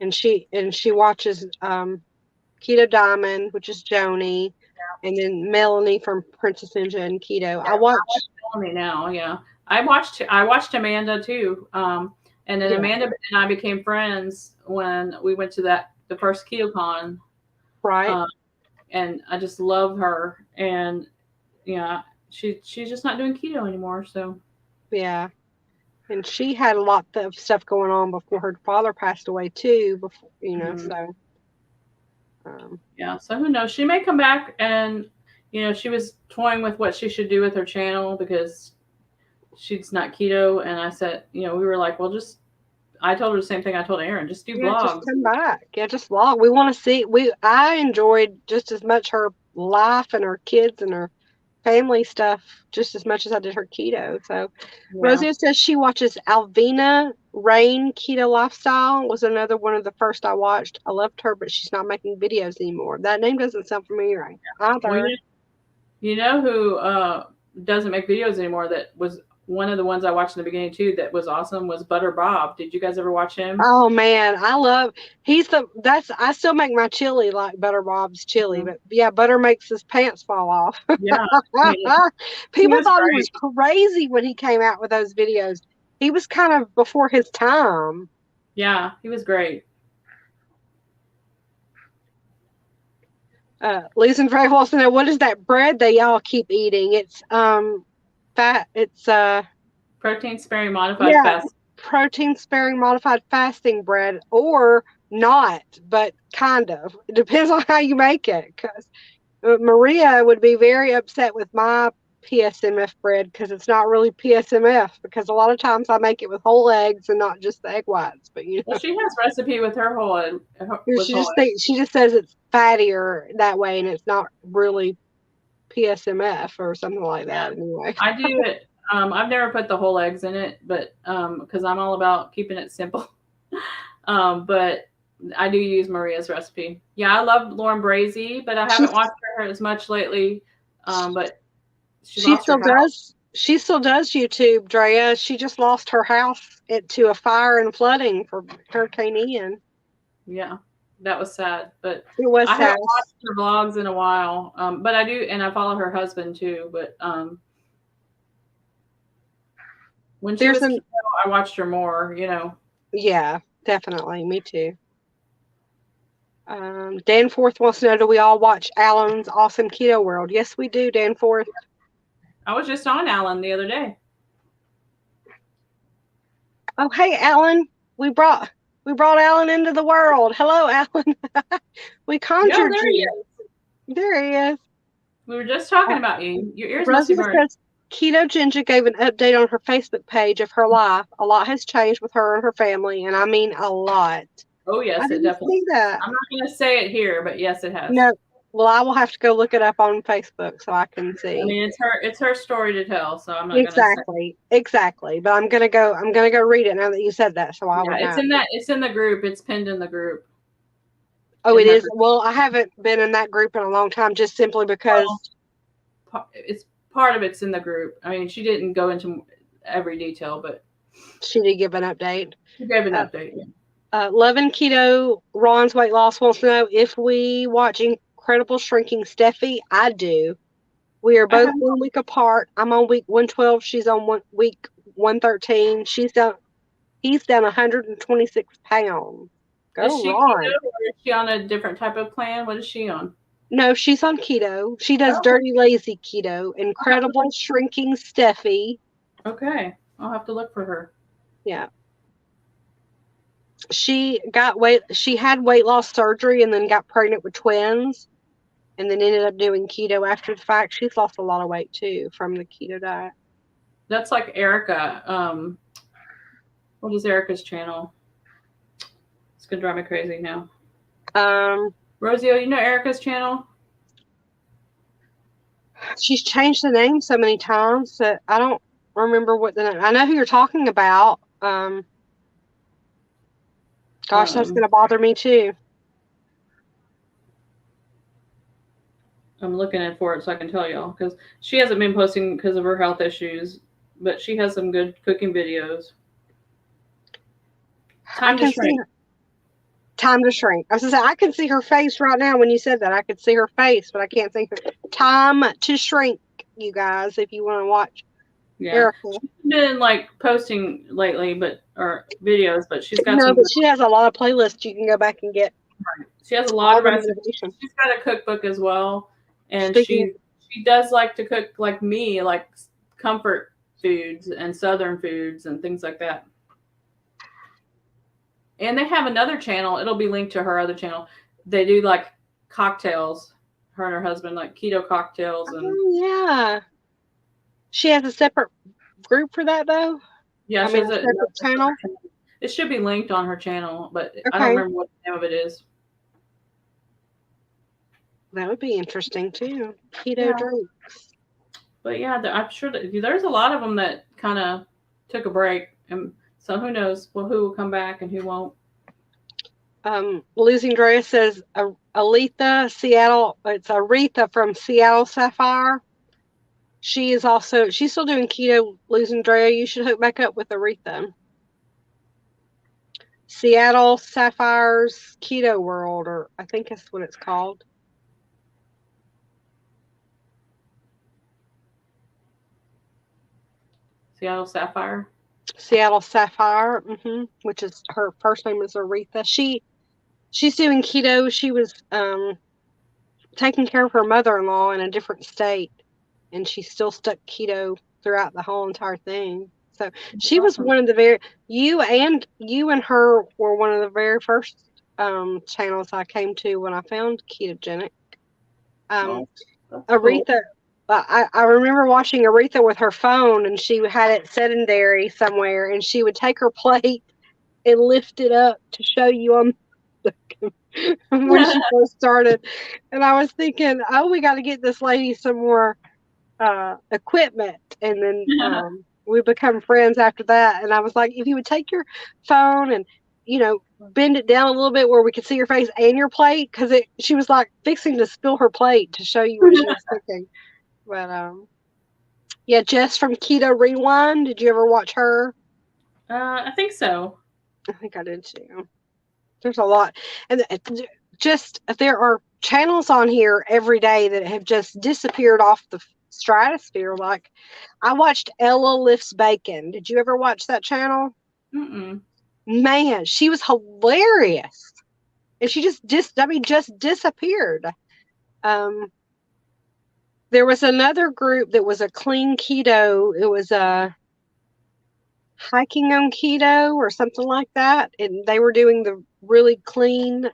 And she watches Keto Diamond, which is Joni, and then Melanie from Princess Ninja and Keto. I watch
Melanie now, yeah. I watched Amanda too. And then Amanda and I became friends when we went to the first KetoCon.
Right.
And I just love her. And yeah, she's just not doing keto anymore. So
yeah. And she had a lot of stuff going on before her father passed away too. Before so.
Yeah, so who knows? She may come back, and she was toying with what she should do with her channel because she's not keto. And I said, we were like, well, I told her the same thing I told Aaron, just do vlogs.
Just come back. Yeah, just vlog. We want to see. I enjoyed just as much her life and her kids and her family stuff just as much as I did her keto. So Rosie says she watches Alvina Rain Keto Lifestyle was another one of the first I watched. I loved her, but she's not making videos anymore. That name doesn't sound familiar either.
Well, you know who doesn't make videos anymore that was one of the ones I watched in the beginning too that was awesome was Butter Bob. Did you guys ever watch him?
Oh man, I still make my chili like Butter Bob's chili, but yeah, Butter makes his pants fall off.
Yeah.
People thought he was crazy when he came out with those videos. He was kind of before his time.
Yeah, he was great.
Lisa and Frank wants to know, what is that bread they all keep eating? It's fat. It's
protein sparing modified fasting.
Protein sparing modified fasting bread, or not, but kind of. It depends on how you make it. Because Maria would be very upset with my PSMF bread because it's not really PSMF. Because a lot of times I make it with whole eggs and not just the egg whites. But
well, she has recipe with her whole egg.
She just says it's fattier that way, and it's not really PSMF or something like that. Anyway,
I do it. I've never put the whole eggs in it, but because I'm all about keeping it simple. But I do use Maria's recipe. Yeah, I love Lauren Brazy, but I haven't watched her as much lately. But she still does.
She still does YouTube, Drea. She just lost her house to a fire and flooding for Hurricane Ian.
Yeah, that was sad. But
it was sad.
I haven't watched her vlogs in a while. But I do, and I follow her husband too. But When she
There's
was
an
keto, I watched her more, you know.
Yeah, definitely. Me too. Danforth wants to know, do we all watch Alan's Awesome Keto World? Yes, we do, Danforth.
I was just on Alan the other day.
Oh, hey, Alan. We brought Alan into the world. Hello, Alan. We
Yo,
conjured
there he
you.
is.
There he is.
We were just talking
Uh,
about you. Your ears must be
Rosie
burning.
says Keto Ginger gave an update on her Facebook page of her life. A lot has changed with her and her family, and I mean a lot.
Oh,
I
yes, it
didn't
definitely.
see that.
I'm not going to say it here, but yes, it has.
No. Well, I will have to go look it up on Facebook so I can see.
I mean, it's her story to tell, so I'm not going to say.
Exactly. But I'm gonna go read it now that you said that, so I would know.
It's in the group. It's pinned in the group.
Oh,
In
it
her
is.
group.
Well, I haven't been in that group in a long time, just simply because
It's part of it's in the group. I mean, she didn't go into every detail, but
she did give an update.
she gave an update.
Loving Keto, Ron's weight loss wants to know if we watch Incredible Shrinking Steffi. I do. We are
I
both
have
1 week apart. I'm on week 112. She's on week 113. He's down 126 pounds.
Is
Go
she
Ron.
keto or is she on a different type of plan? What is she on?
No, she's on keto. She does
Oh,
Dirty Lazy Keto.
I'll have to
Incredible Shrinking Steffi.
okay. I'll have to look for her.
Yeah. She had weight loss surgery and then got pregnant with twins and then ended up doing keto after the fact. She's lost a lot of weight too from the keto diet.
That's like Erica. What is Erica's channel? It's gonna drive me crazy now. Rosie, you know Erica's channel?
She's changed the name so many times that I don't remember what the name. I know who you're talking about. Gosh, that's gonna bother me too.
I'm looking for it so I can tell y'all because she hasn't been posting because of her health issues, but she has some good cooking videos. Time to shrink.
Time to shrink. I was gonna say I can see her face right now. When you said that, I could see her face, but I can't see her. Time to shrink, you guys. If you want to watch,
Yeah,
Erica.
she's been like posting lately, or videos, but she's got
but she has a lot of playlists you can go back and get.
She has a lot of recipes. She's got a cookbook as well, and she does like to cook like me, like comfort foods and southern foods and things like that. And they have another channel. It'll be linked to her other channel. They do like cocktails. Her and her husband like keto cocktails. And
yeah. She has a separate group for that though.
Yeah, she has a
separate channel.
It should be linked on her channel, but I don't remember what the name of it is.
That would be interesting too. Keto drinks.
But yeah, I'm sure that there's a lot of them that kind of took a break, and so who knows? Well, who will come back and who won't?
Losing Drea says Aletha Seattle. It's Aretha from Seattle Sapphire. She's still doing keto. Losing Drea, you should hook back up with Aretha. Seattle Sapphire's Keto World, or I think that's what it's called.
Seattle Sapphire.
Seattle Sapphire, which is her first name is Aretha. She's doing keto. She was taking care of her mother-in-law in a different state, and she still stuck keto throughout the whole entire thing. So she was one of the you and her were one of the very first channels I came to when I found ketogenic. Aretha. Cool. I remember watching Aretha with her phone, and she had it sedentary somewhere, and she would take her plate and lift it up to show you on when she first started. And I was thinking, oh, we got to get this lady some more equipment. And then we become friends after that. And I was like, if you would take your phone and, bend it down a little bit where we could see your face and your plate, because she was like fixing to spill her plate to show you what she was cooking. But yeah, Jess from Keto Rewind. Did you ever watch her?
I think so.
I think I did too. There's a lot, and there are channels on here every day that have just disappeared off the stratosphere. Like, I watched Ella Lifts Bacon. Did you ever watch that channel?
Mm-mm.
Man, she was hilarious. And she just disappeared. Um, there was another group that was a clean keto. It was a hiking on keto or something like that. And they were doing the really clean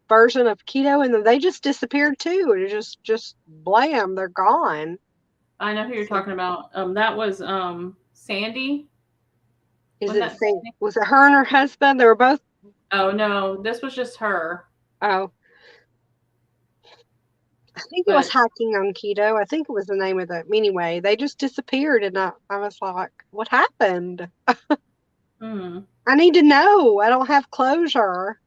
version of keto, and then they just disappeared too. And it just blam, they're gone.
I know who you're
So,
talking about. That was Sandy. Was that Sandy?
was it her and her husband? They were both.
Oh no, this was just her.
Oh, I think it was
But
hiking on keto. I think it was the name of the. Anyway, they just disappeared, and I was like, what happened?
mm,
I need to know. I don't have closure.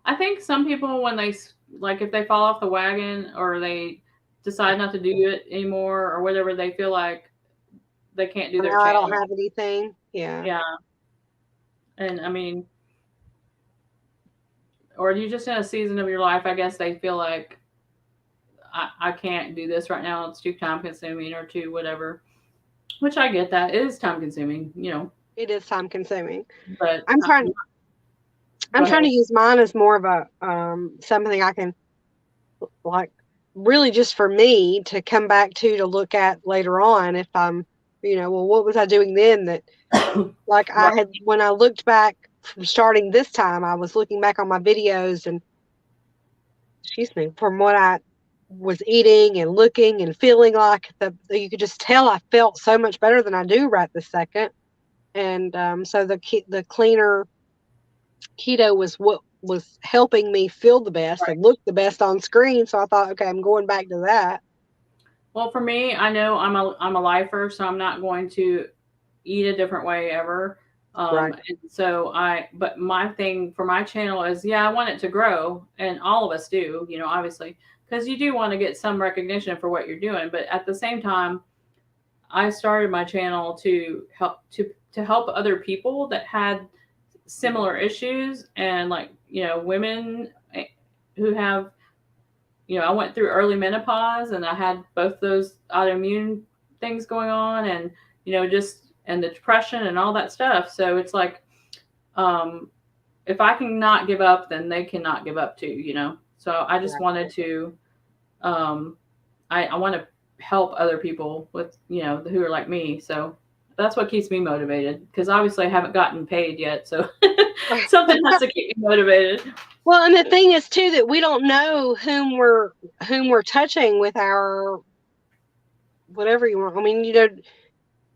I think some people, when they like, if they fall off the wagon or they decide not to do it anymore or whatever, they feel like they can't do their
Now I don't
channel.
have anything. Yeah.
Yeah, and I mean, or you're just in a season of your life. I guess they feel like I can't do this right now. It's too time consuming or too whatever. Which I get that it is time consuming,
It is time consuming.
But
I'm trying
go
I'm trying
ahead.
to use mine as more of a something I can, like, really just for me to come back to look at later on if I'm, well, what was I doing then that, like, I
Right.
had, when I looked back from starting this time, I was looking back on my videos and, excuse me, from what I was eating and looking and feeling like, you could just tell I felt so much better than I do right this second. And so the cleaner keto was what was helping me feel the best
Right.
and look the best on screen. So I thought, okay, I'm going back to that.
Well, for me, I know I'm a lifer, so I'm not going to eat a different way ever.
Right.
And so but my thing for my channel is, yeah, I want it to grow, and all of us do, obviously, because you do want to get some recognition for what you're doing. But at the same time, I started my channel to help other people that had similar issues, and like, women who have, I went through early menopause and I had both those autoimmune things going on, and just, and the depression and all that stuff. So it's like, um if I can not give up, then they cannot give up too. So I just
Right.
wanted to, um I want to help other people with, who are like me. So that's what keeps me motivated, because obviously I haven't gotten paid yet. So something has to keep me motivated.
Well, and the thing is too that we don't know whom we're touching with our whatever you want. I mean,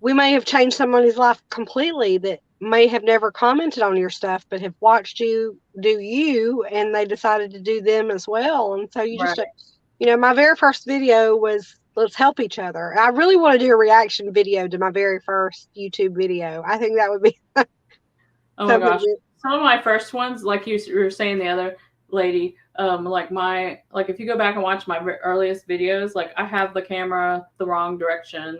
we may have changed somebody's life completely that may have never commented on your stuff, but have watched you do you, and they decided to do them as well. And so you
Right.
just, my very first video was let's help each other. I really want to do a reaction video to my very first YouTube video. I think that would be
Oh my
something
gosh.
that,
Some of my first ones, like you were saying, the other lady, like if you go back and watch my earliest videos, like I have the camera the wrong direction.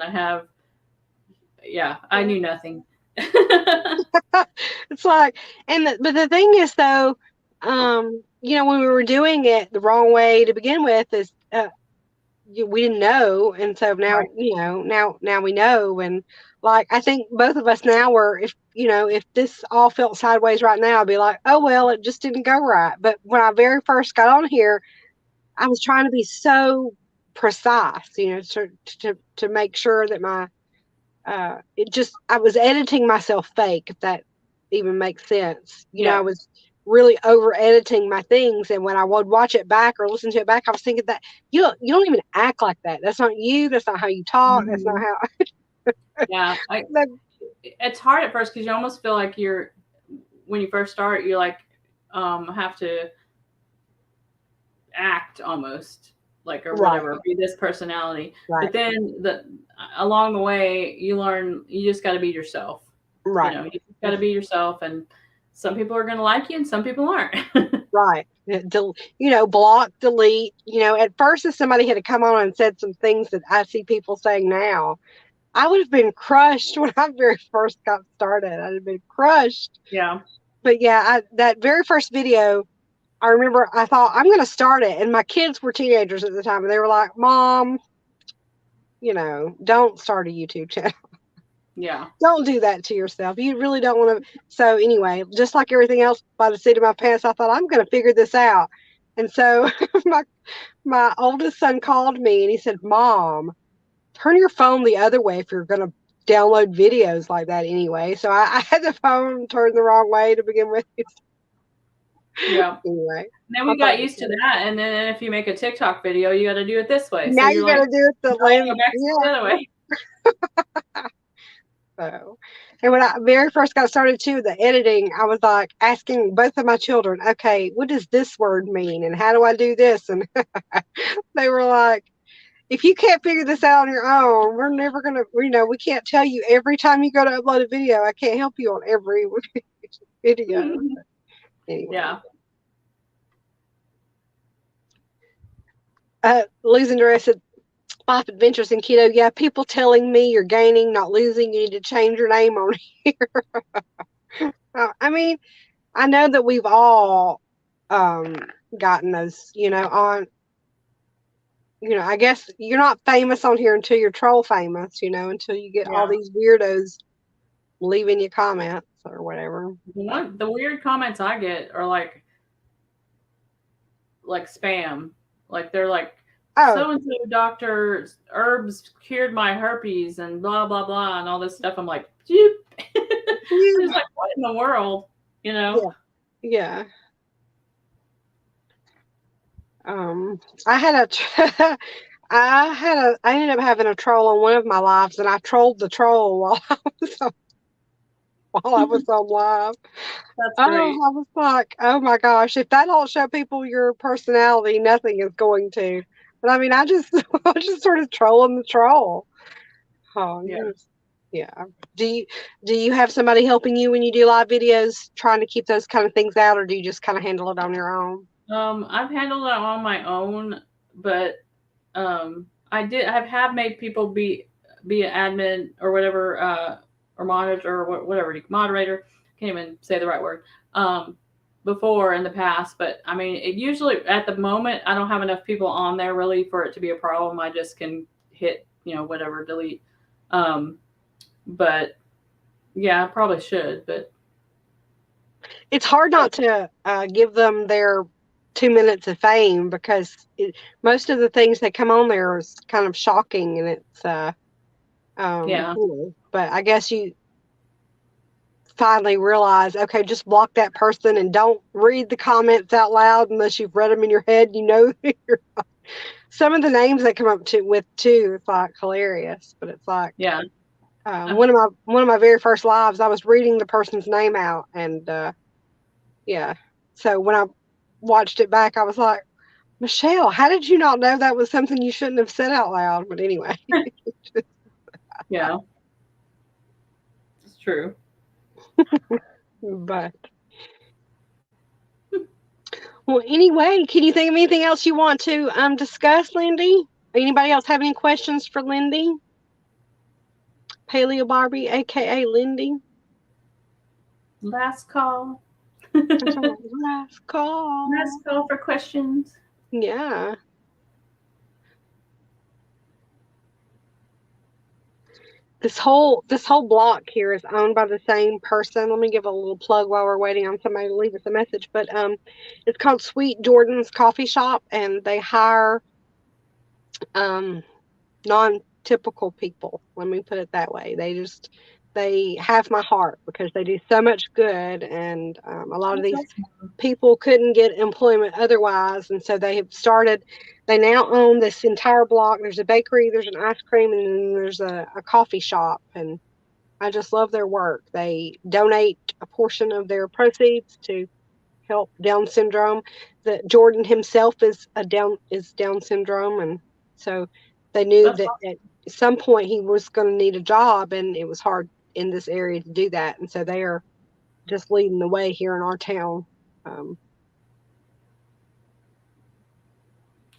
Yeah, I knew nothing.
it's like, but the thing is though, when we were doing it the wrong way to begin with is, we didn't know, and so now,
Right.
now we know. And like, I think both of us now were, if this all felt sideways right now, I'd be like, oh well, it just didn't go right. But when I very first got on here, I was trying to be so precise, to make sure that my I was editing myself fake, if that even makes sense. I
Yeah.
was really over editing my things, and when I would watch it back or listen to it back, I was thinking that you don't even act like that. That's not you. That's not how you talk. That's not
Mhm.
how.
Yeah.
That,
It's hard at first because you almost feel like when you first start, you're like, have to act almost like, or
right,
whatever, be this personality.
right,
But then along the way, you learn you just got to be yourself.
right,
You just got to be yourself, and some people are going to like you, and some people aren't.
right. Block, delete. At first, if somebody had come on and said some things that I see people saying now, I would have been crushed when I very first got started. I'd have been crushed.
Yeah.
But yeah, that very first video, I remember I thought I'm going to start it. And my kids were teenagers at the time, and they were like, Mom, don't start a YouTube channel.
Yeah.
Don't do that to yourself. You really don't want to. So anyway, just like everything else by the seat of my pants, I thought I'm going to figure this out. And so my my oldest son called me and he said, "Mom, turn your phone the other way if you're going to download videos like that anyway." So I had the phone turned the wrong way to begin with.
Yeah.
Anyway,
And then
I
we
thought
got
it was
used to
funny.
that. And then if you make a TikTok video, you got to do it this way. So
Now
you're
you got to
like,
do it the
no, I
lens.
go back to the
Yeah.
other way.
So, and when I very first got started too, the editing, I was like asking both of my children, okay, what does this word mean? And how do I do this? And they were like, if you can't figure this out on your own, we're never going to, we can't tell you every time you go to upload a video. I can't help you on every video. Anyway,
Yeah.
losing the rest of life adventures in keto. Yeah, people telling me you're gaining, not losing. You need to change your name on here. I mean, I know that we've all um, gotten those, I guess you're not famous on here until you're troll famous, until you get all
Yeah.
these weirdos leaving you comments or whatever.
The weird comments I get are like spam. Like they're like,
Oh,
so and so doctor herbs cured my herpes and blah blah blah and all this stuff. I'm like, Joop. I'm just like, what in the world? You know?
yeah, yeah. I had a, I ended up having a troll on one of my lives, and I trolled the troll while I was on live.
That's
Oh,
great.
I was like, oh my gosh, if that don't show people your personality, nothing is going to. But I mean, I just, I just sort of trolling the troll. Oh,
Yeah.
yeah. Do you do you have somebody helping you when you do live videos, trying to keep those kind of things out, or do you just kind of handle it on your own?
I've handled it on my own, but I have made people be an admin or whatever, or monitor or whatever moderator. Can't even say the right word. Before in the past, but I mean, it usually at the moment I don't have enough people on there really for it to be a problem. I just can hit whatever delete. Um, but yeah, I probably should. But
It's hard not to give them their 2 minutes of fame because most of the things that come on there is kind of shocking, and it's
yeah,
but I guess you finally realize, okay, just block that person and don't read the comments out loud unless you've read them in your head. Some of the names they come up to with too, it's like hilarious. But it's like
yeah.
one of my very first lives, I was reading the person's name out, and yeah. So when I watched it back, I was like, Michelle, how did you not know that was something you shouldn't have said out loud? But anyway,
Yeah, it's true.
but well, anyway, can you think of anything else you want to discuss, Lindy? Anybody else have any questions for Lindy? Paleo Barbie, aka Lindy.
Last call.
Last call.
Last call for questions.
Yeah. This whole block here is owned by the same person. Let me give a little plug while we're waiting on somebody to leave us a message. But it's called Sweet Jordan's Coffee Shop, and they hire um non-typical people. Let me put it that way. They have my heart because they do so much good, and a lot of
That's
these
awesome.
people couldn't get employment otherwise, and so they have started. They now own this entire block. There's a bakery, there's an ice cream, and then there's a coffee shop, and I just love their work. They donate a portion of their proceeds to help Down syndrome. That Jordan himself is Down syndrome, and so they knew
That's
that
awesome.
at some point he was going to need a job, and it was hard in this area to do that, and so they are just leading the way here in our town. Um,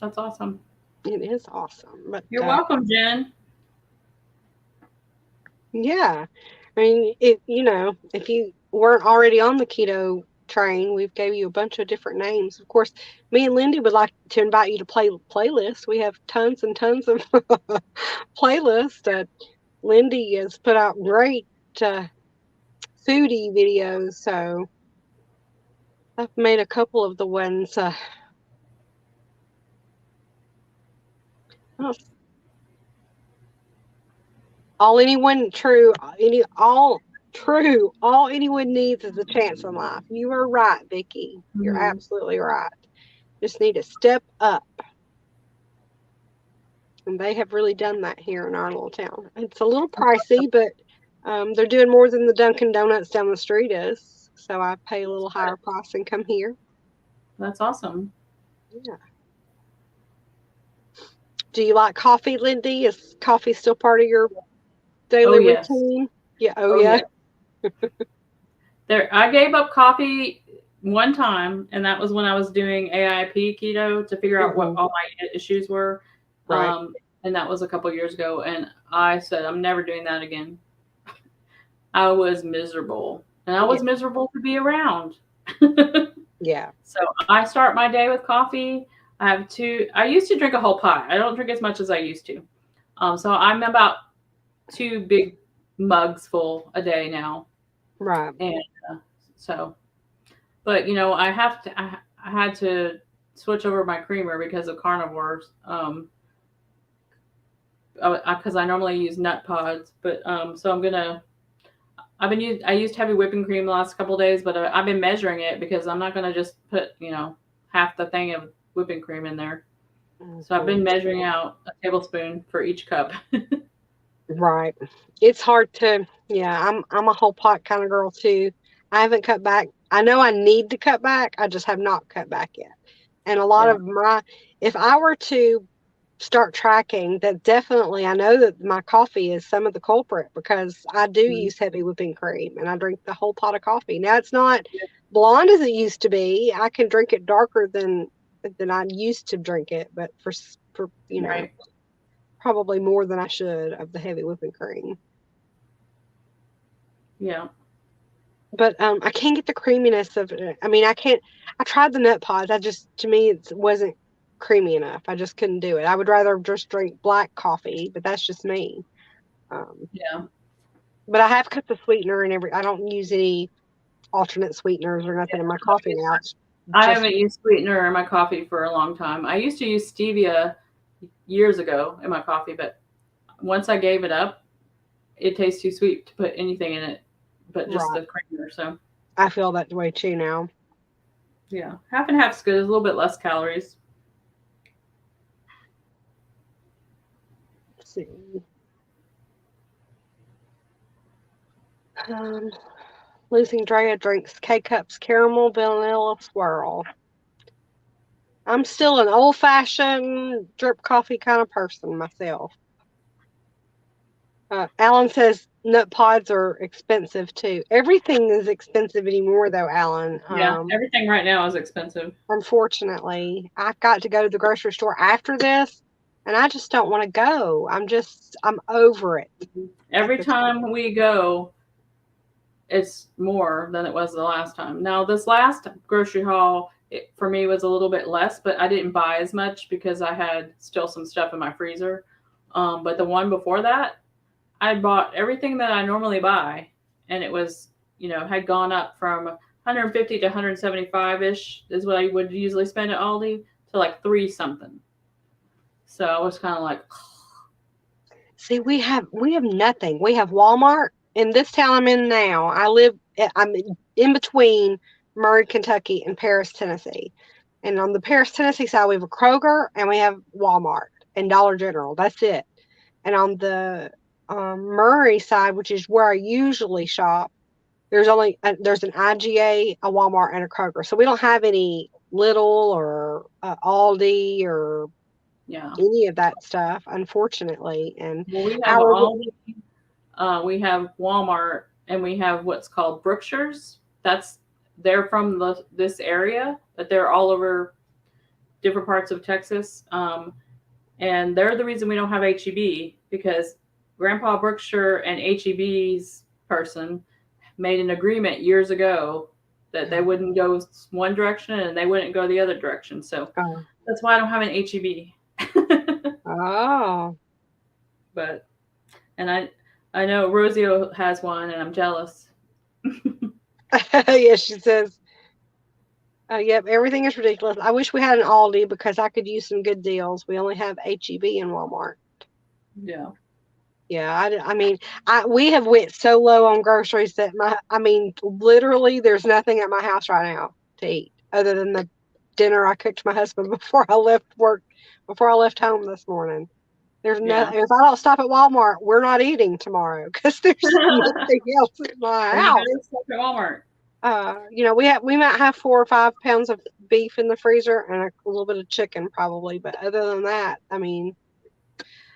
That's awesome.
it is awesome, but
You're welcome, Jen.
yeah, I mean, if you weren't already on the keto train. We've gave you a bunch of different names. Of course, me and Lindy would like to invite you to play playlists. We have tons and tons of playlists. Lindy has put out great foodie videos, so I've made a couple of the ones. All anyone true, all anyone needs is a chance in life. You are right, Vicki. You're
Mhm.
absolutely right. Just need to step up. And they have really done that here in our little town. It's a little pricey, but they're doing more than the Dunkin' Donuts down the street is. So I pay a little higher price and come here.
That's awesome.
Yeah. Do you like coffee, Lindy? Is coffee still part of your
Oh
daily
yes.
routine? Yeah. Oh,
Oh
yeah.
yeah. I gave up coffee one time, and that was when I was doing AIP keto to figure out what
Hmm.
all my issues were.
Right.
And that was a couple years ago. And I said, I'm never doing that again. I was miserable, and I
Yeah.
was miserable to be around.
Yeah.
So I start my day with coffee. I used to drink a whole pot. I don't drink as much as I used to. So I'm about 2 big mugs full a day now.
Right.
And so, but I had to switch over my creamer because of carnivores. Because I normally use nut pods, but so I used heavy whipping cream the last couple of days, but I've been measuring it because I'm not gonna just put half the thing of whipping cream in there. So I've
Hmm.
been measuring out a tablespoon for each cup.
Right. It's hard to, yeah, I'm a whole pot kind of girl too. I haven't cut back. I know I need to cut back. I just have not cut back yet. And a lot
Yeah.
of if I were to start tracking, that definitely, I know that my coffee is some of the culprit because I do
Mhm.
use heavy whipping cream and I drink the whole pot of coffee. Now it's not blonde as it used to be. I can drink it darker than I used to drink it, but for
Right.
probably more than I should of the heavy whipping cream.
Yeah.
But I can't get the creaminess of it. I mean, I can't. I tried the nut pods. To me, it wasn't creamy enough. I just couldn't do it. I would rather just drink black coffee, but that's just me. Um,
Yeah.
but I have cut the sweetener and I don't use any alternate sweeteners or nothing in my coffee now. It's
I
just
haven't used sweetener in my coffee for a long time. I used to use stevia years ago in my coffee, but once I gave it up, it tastes too sweet to put anything in it but just
right.
the creamer. So
I feel that way too now.
yeah, half and half's good. It's a little bit less calories.
Let's see. Um, Losing Drea drinks K cups caramel vanilla swirl. I'm still an old fashioned drip coffee kind of person myself. Alan says nut pods are expensive too. Everything is expensive anymore, though, Alan.
Yeah, everything right now is expensive.
Unfortunately, I got to go to the grocery store after this, and I just don't want to go. I'm over it at
Every
this point.
time we go, it's more than it was the last time. Now, this last grocery haul for me was a little bit less, but I didn't buy as much because I had still some stuff in my freezer. But the one before that, I bought everything that I normally buy, and it was, had gone up from 150 to 175 ish is what I would usually spend at Aldi to like 3 something. So I was kind of like,
See, we have nothing. We have Walmart in this town I'm in now. I'm in between Murray, Kentucky, and Paris, Tennessee. And on the Paris, Tennessee side, we have a Kroger and we have Walmart and Dollar General. That's it. And on the Murray side, which is where I usually shop, there's an IGA, a Walmart, and a Kroger. So we don't have any Little or Aldi or
yeah.
any of that stuff, unfortunately. And
Well, we have
our
Aldi, we have Walmart, and we have what's called Brookshire's. They're from this area, but they're all over different parts of Texas. And they're the reason we don't have HEB because Grandpa Brookshire and HEB's person made an agreement years ago that they wouldn't go one direction and they wouldn't go the other direction. So
Oh.
that's why I don't have an HEB.
Oh.
But and I know Rosio has one, and I'm jealous.
Yeah, she says. Yep, everything is ridiculous. I wish we had an Aldi because I could use some good deals. We only have HEB and Walmart.
Yeah.
Yeah, I mean, we have went so low on groceries that literally, there's nothing at my house right now to eat other than the dinner I cooked my husband before I left home this morning. There's
Yeah.
nothing. If I don't stop at Walmart, we're not eating tomorrow because there's nothing else in my
You
house.
better stop at Walmart.
We might have 4 or 5 pounds of beef in the freezer and a little bit of chicken probably, but other than that, I mean,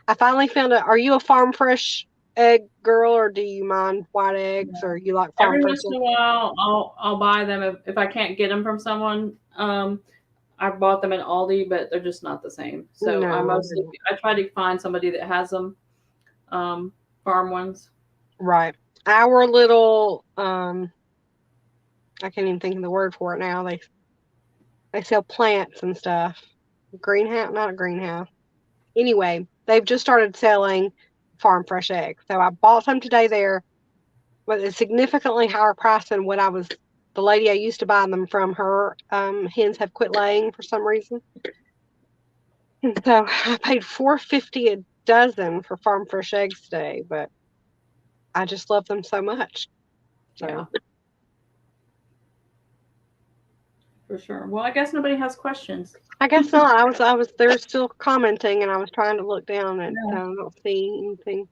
I finally found out. Are you a farm fresh egg girl, or do you mind white eggs, or you like farm
Every
fresh
once in
eggs?
a while, I'll buy them if I can't get them from someone. I bought them at Aldi, but they're just not the same. So
No,
I try to find somebody that has them, farm ones.
right. Our little I can't even think of the word for it now. They sell plants and stuff. Greenhouse, not a greenhouse. Anyway, they've just started selling farm fresh eggs. So I bought some today there, but it's significantly higher price than what the lady I used to buy them from. Her hens have quit laying for some reason. And so I paid $4.50 a dozen for farm fresh eggs today, but I just love them so much. So
Yeah, for sure. Well, I guess nobody has questions.
I guess not. They're still commenting, and I was trying to look down and I
Yeah.
don't see anything.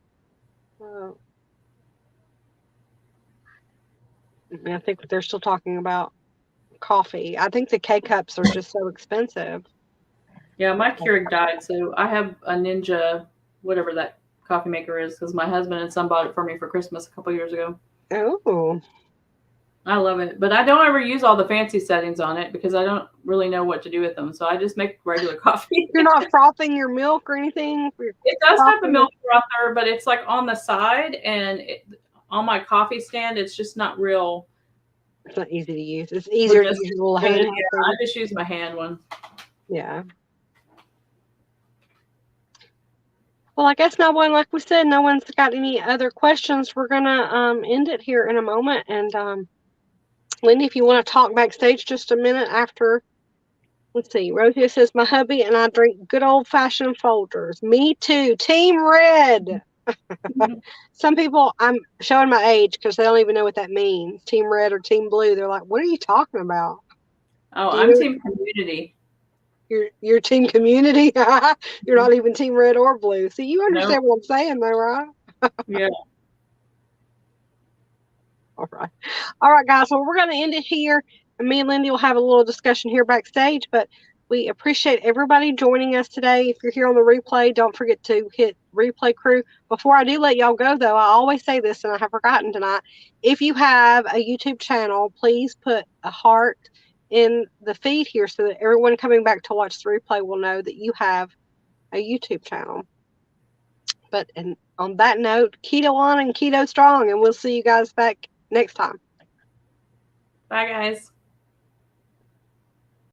I think they're still talking about coffee. I think the K cups are just so expensive.
Yeah, my Keurig died, so I have a Ninja, whatever that coffee maker is, because my husband and son bought it for me for Christmas a couple years ago.
Oh,
I love it, but I don't ever use all the fancy settings on it because I don't really know what to do with them. So I just make regular coffee.
you're not frothing your milk or anything for your
It does have a
coffee?
milk frother, but it's like on the side, and on my coffee stand, it's just not real.
It's not easy to use. It's easier to use your little
Yeah,
hand.
I just use my hand one.
Yeah. Well, I guess like we said, no one's got any other questions. We're gonna end it here in a moment. And Lindy, if you want to talk backstage just a minute after, let's see. Rosie says my hubby and I drink good old fashioned Folgers. Me too. Team Red. Some people, I'm showing my age because they don't even know what that means. Team Red or Team Blue. They're like, "What are you talking about?"
Oh,
Do you
I'm
know
team community.
your Team Community? You're not even Team Red or Blue. See, you
No,
understand what I'm saying, though, right?
yeah.
All right. All right, guys. Well, we're going to end it here. And me and Lindy will have a little discussion here backstage. But we appreciate everybody joining us today. If you're here on the replay, don't forget to hit replay crew. Before I do let y'all go, though, I always say this, and I have forgotten tonight. If you have a YouTube channel, please put a heart in the feed here so that everyone coming back to watch the replay will know that you have a YouTube channel. But and on that note, keto on and keto strong, and we'll see you guys back next time.
Bye, guys.